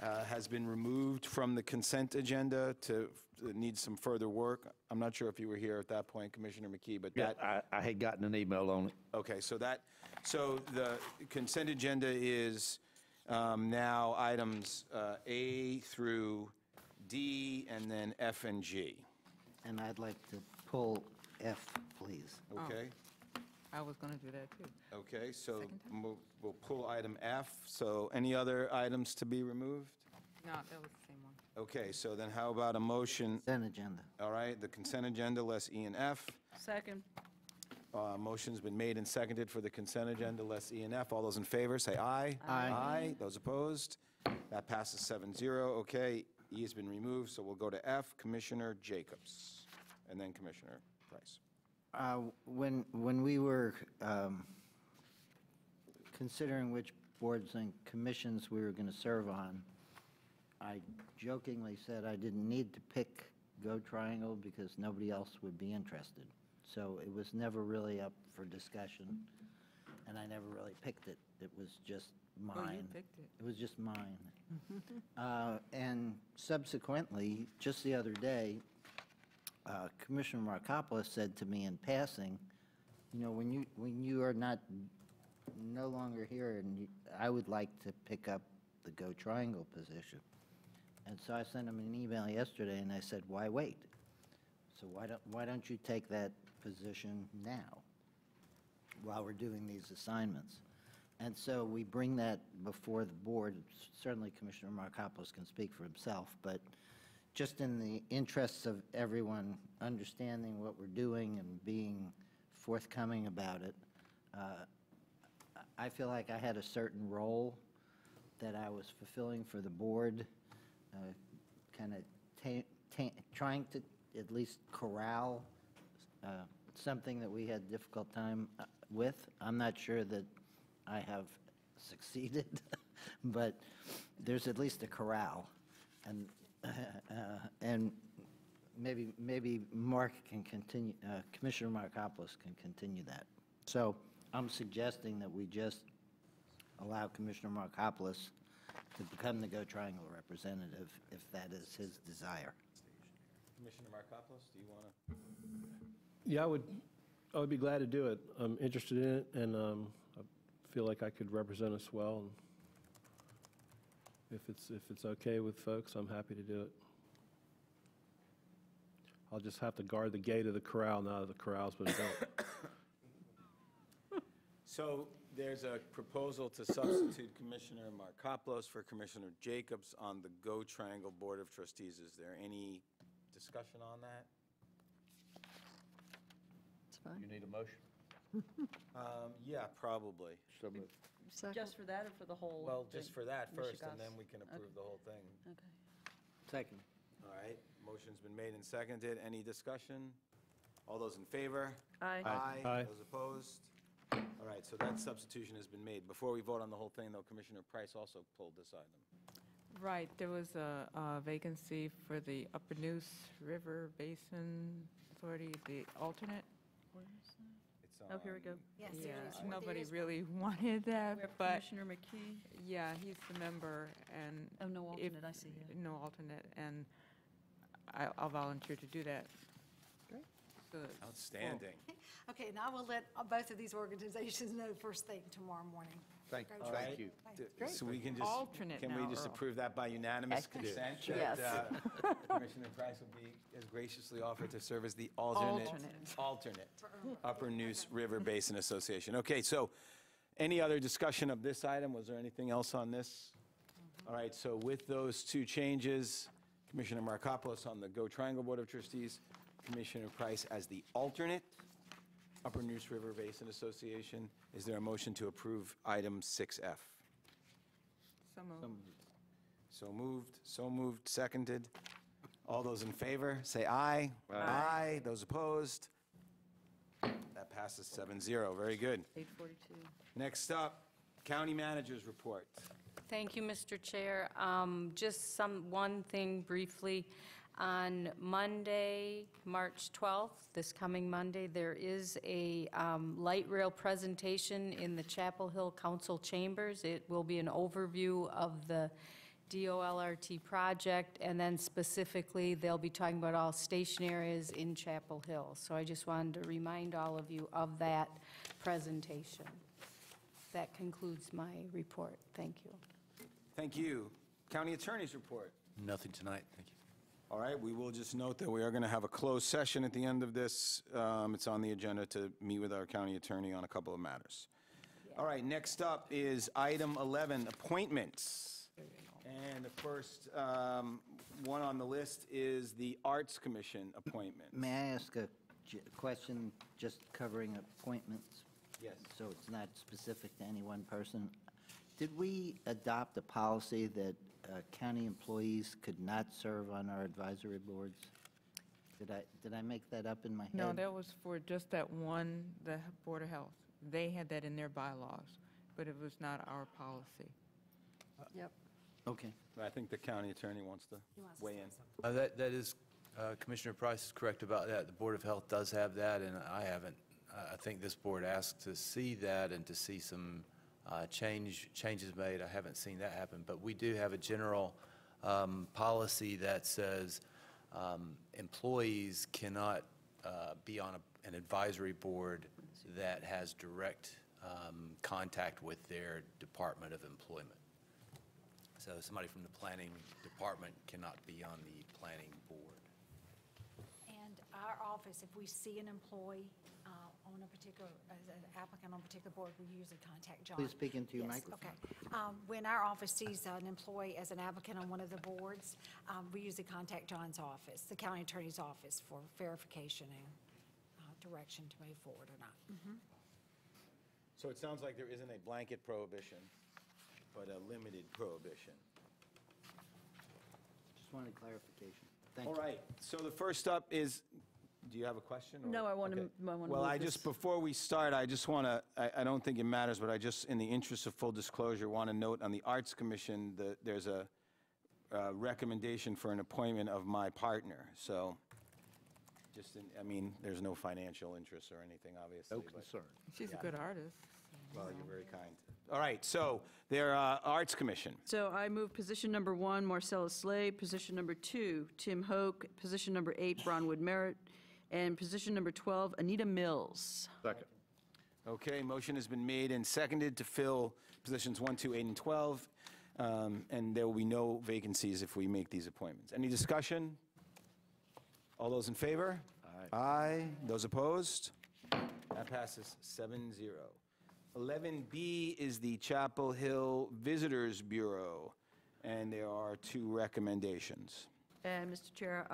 has been removed from the consent agenda to need some further work. I'm not sure if you were here at that point, Commissioner McKee, but that... Yeah, I had gotten an email on it. Okay, so the consent agenda is now items A through D, and then F and G. And I'd like to pull F, please. Okay? I was going to do that, too. Okay, so we'll pull item F. So any other items to be removed? No, that was the same one. Okay, so then how about a motion? Consent agenda. All right, the consent agenda, less E and F. Second. Motion's been made and seconded for the consent agenda, less E and F. All those in favor, say aye. Aye. Aye. Those opposed? That passes 7-0. Okay, E has been removed, so we'll go to F. Commissioner Jacobs, and then Commissioner Price. When we were considering which boards and commissions we were going to serve on, I jokingly said I didn't need to pick Go Triangle because nobody else would be interested. So it was never really up for discussion, and I never really picked it. It was just mine. Oh, you picked it. It was just mine. And subsequently, just the other day, Commissioner Markopoulos said to me in passing, when you are no longer here, and I would like to pick up the Go Triangle position. And so I sent him an email yesterday, and I said, why wait? So why don't you take that position now while we're doing these assignments? And so we bring that before the board. Certainly Commissioner Markopoulos can speak for himself, but just in the interests of everyone understanding what we're doing and being forthcoming about it, I feel like I had a certain role that I was fulfilling for the board, kind of trying to at least corral something that we had a difficult time with. I'm not sure that I have succeeded, but there's at least a corral, and maybe Mark can continue. Commissioner Markopoulos can continue that. So I'm suggesting that we just allow Commissioner Markopoulos to become the Go Triangle representative if that is his desire. Commissioner Markopoulos, do you want to? Yeah, I would be glad to do it. I'm interested in it, and I feel like I could represent us well. And if it's okay with folks, I'm happy to do it. I'll just have to guard the gate of the corral now that the corral's been built. So there's a proposal to substitute Commissioner Markopoulos for Commissioner Jacobs on the Go Triangle Board of Trustees. Is there any discussion on that? It's fine. You need a motion? Yeah, probably. Just for that or for the whole? Well, thing? just for that first, and Michigas. then we can approve the whole thing. Okay. Second. All right, motion's been made and seconded. Any discussion? All those in favor? Aye. Aye. Those opposed? All right, so that substitution has been made. Before we vote on the whole thing, though, Commissioner Price also pulled this item. Right, there was a vacancy for the Upper Neuse River Basin Authority, the alternate. It's Oh, here we go. Yes, Yeah, there is one. nobody really wanted that, We have but, Commissioner McKee. yeah, he's the member, and. Oh, no if- alternate, I see, yeah. No alternate, and I'll volunteer to do that. Great. Good. Outstanding. Okay, and I will let both of these organizations know first thing tomorrow morning. Thank All right. you. Great. So we can just, Alternate can we now, just Earl. approve that by unanimous consent? Yes. That, Commissioner Price will be as graciously offered to serve as the alternate Upper Neuse River Basin Association. Okay, so any other discussion of this item? Was there anything else on this? All right, so with those two changes, Commissioner Markopoulos on the Go Triangle Board of Trustees, Commissioner Price as the alternate Upper Neuse River Basin Association. Is there a motion to approve item 6F? So moved, seconded. All those in favor, say aye. Aye. Those opposed? That passes 7-0. Very good. 842. Next up, County Manager's Report. Thank you, Mr. Chair. Just one thing briefly. On Monday, March 12th, this coming Monday, there is a light rail presentation in the Chapel Hill Council Chambers. It will be an overview of the DOLRT project, and then specifically, they'll be talking about all station areas in Chapel Hill. So I just wanted to remind all of you of that presentation. That concludes my report. Thank you. Thank you. County Attorney's Report. Nothing tonight, thank you. All right, we will just note that we are going to have a closed session at the end of this. It's on the agenda to meet with our county attorney on a couple of matters. All right, next up is item 11, appointments. And the first one on the list is the Arts Commission appointment. May I ask a question just covering appointments? Yes. So it's not specific to any one person. Did we adopt a policy that county employees could not serve on our advisory boards? Did I make that up in my head? No, that was for just that one, the Board of Health. They had that in their bylaws, but it was not our policy. Yep. Okay. I think the county attorney wants to weigh in. That is, Commissioner Price is correct about that. The Board of Health does have that, and I haven't. I think this board asked to see that and to see some changes made. I haven't seen that happen, but we do have a general policy that says employees cannot be on an advisory board that has direct contact with their Department of Employment. So somebody from the planning department cannot be on the planning board. And our office, if we see an employee on a particular, as an applicant on a particular board, we usually contact John. Please speak into your Yes, microphone. Okay. When our office sees an employee as an applicant on one of the boards, we usually contact John's office, the county attorney's office, for verification and direction to move forward or not. So it sounds like there isn't a blanket prohibition, but a limited prohibition. Just wanted clarification. Thank you. All right, so the first up is, do you have a question? or- No, I want to, Okay. well, Well, before we start, I just want to, I don't think it matters, but I just, in the interest of full disclosure, want to note on the Arts Commission that there's a recommendation for an appointment of my partner. So just, I mean, there's no financial interest or anything, obviously. No but- concern. She's a Yeah. good artist. Well, you're very kind. All right, so their Arts Commission. So I move position number 1, Marcella Slade, position number 2, Tim Hoke, position number 8, Bronwood Merritt, And position number 12, Anita Mills. Second. Okay, motion has been made and seconded to fill positions 1, 2, 8, and 12, and there will be no vacancies if we make these appointments. Any discussion? All those in favor? Aye. Aye. Those opposed? That passes 7-0. 11B is the Chapel Hill Visitors Bureau, and there are 2 recommendations. And Mr. Chair,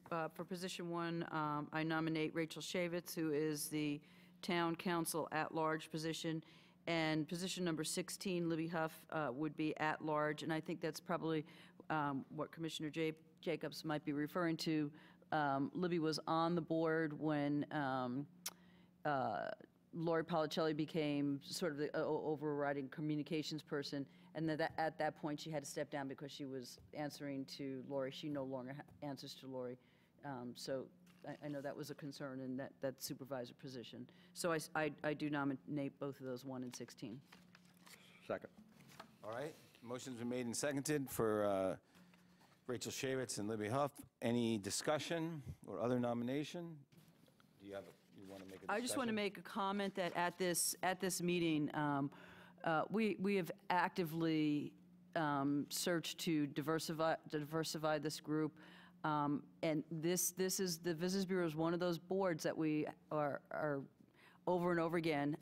for position 1, I nominate Rachel Shavitz, who is the Town Council at-large position, and position number 16, Libby Huff, would be at-large, and I think that's probably what Commissioner Jacobs might be referring to. Libby was on the board when Lori Policelli became sort of the overriding communications person, and at that point, she had to step down because she was answering to Lori. She no longer answers to Lori. So I know that was a concern in that supervisor position. So I do nominate both of those, 1 and 16. Second. All right, motion's been made and seconded for Rachel Shavitz and Libby Huff. Any discussion or other nomination? Do you want to make a discussion? I just want to make a comment that at this meeting, we have actively searched to diversify this group. And this is, the Visitors Bureau is one of those boards that we are over and over again,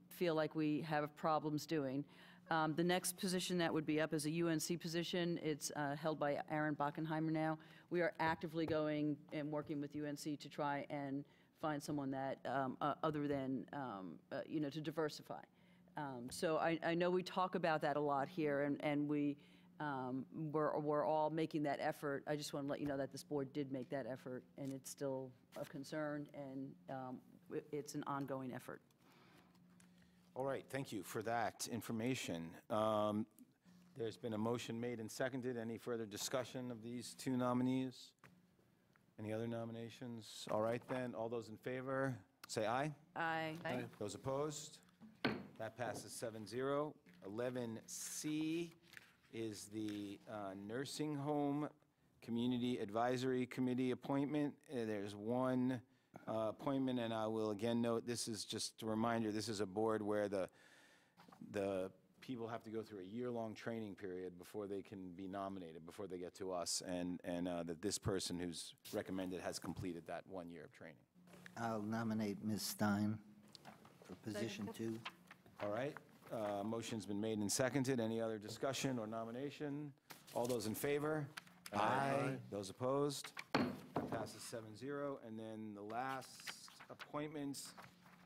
feel like we have problems doing. The next position that would be up is a UNC position. It's held by Aaron Bockenheimer now. We are actively going and working with UNC to try and find someone that, other than, to diversify. So I know we talk about that a lot here, and we're all making that effort. I just want to let you know that this board did make that effort, and it's still a concern, and it's an ongoing effort. All right, thank you for that information. There's been a motion made and seconded. Any further discussion of these 2 nominees? Any other nominations? All right, then, all those in favor, say aye. Aye. Aye. Those opposed? That passes 7-0. 11C is the Nursing Home Community Advisory Committee appointment. There's 1 appointment, and I will again note, this is just a reminder, this is a board where the people have to go through a year-long training period before they can be nominated, before they get to us, and that this person who's recommended has completed that 1 year of training. I'll nominate Ms. Stein for position 2. All right, motion's been made and seconded. Any other discussion or nomination? All those in favor? Aye. Those opposed? Passes 7-0. And then the last appointment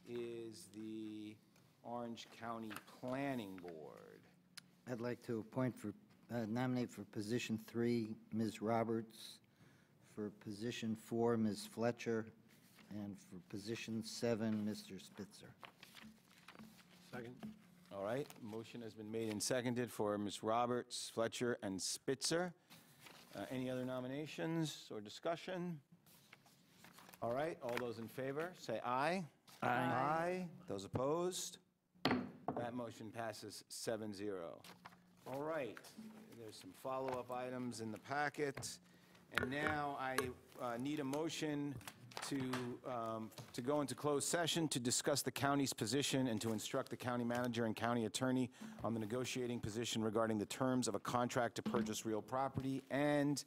is the Orange County Planning Board. I'd like to nominate for position 3, Ms. Roberts, for position 4, Ms. Fletcher, and for position 7, Mr. Spitzer. Second. All right, motion has been made and seconded for Ms. Roberts, Fletcher, and Spitzer. Any other nominations or discussion? All right, all those in favor, say aye. Aye. Aye. Those opposed? That motion passes 7-0. All right, there's some follow-up items in the packet. And now I need a motion to go into closed session to discuss the county's position and to instruct the county manager and county attorney on the negotiating position regarding the terms of a contract to purchase real property, and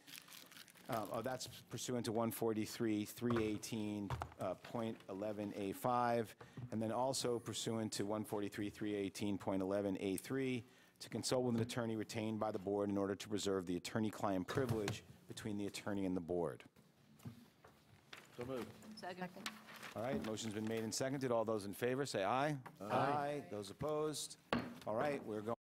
that's pursuant to 143-318.11A5, and then also pursuant to 143-318.11A3, to consult with an attorney retained by the board in order to preserve the attorney-client privilege between the attorney and the board. So moved. Second. All right, motion's been made and seconded. All those in favor, say aye. Aye. Those opposed? All right, we're going.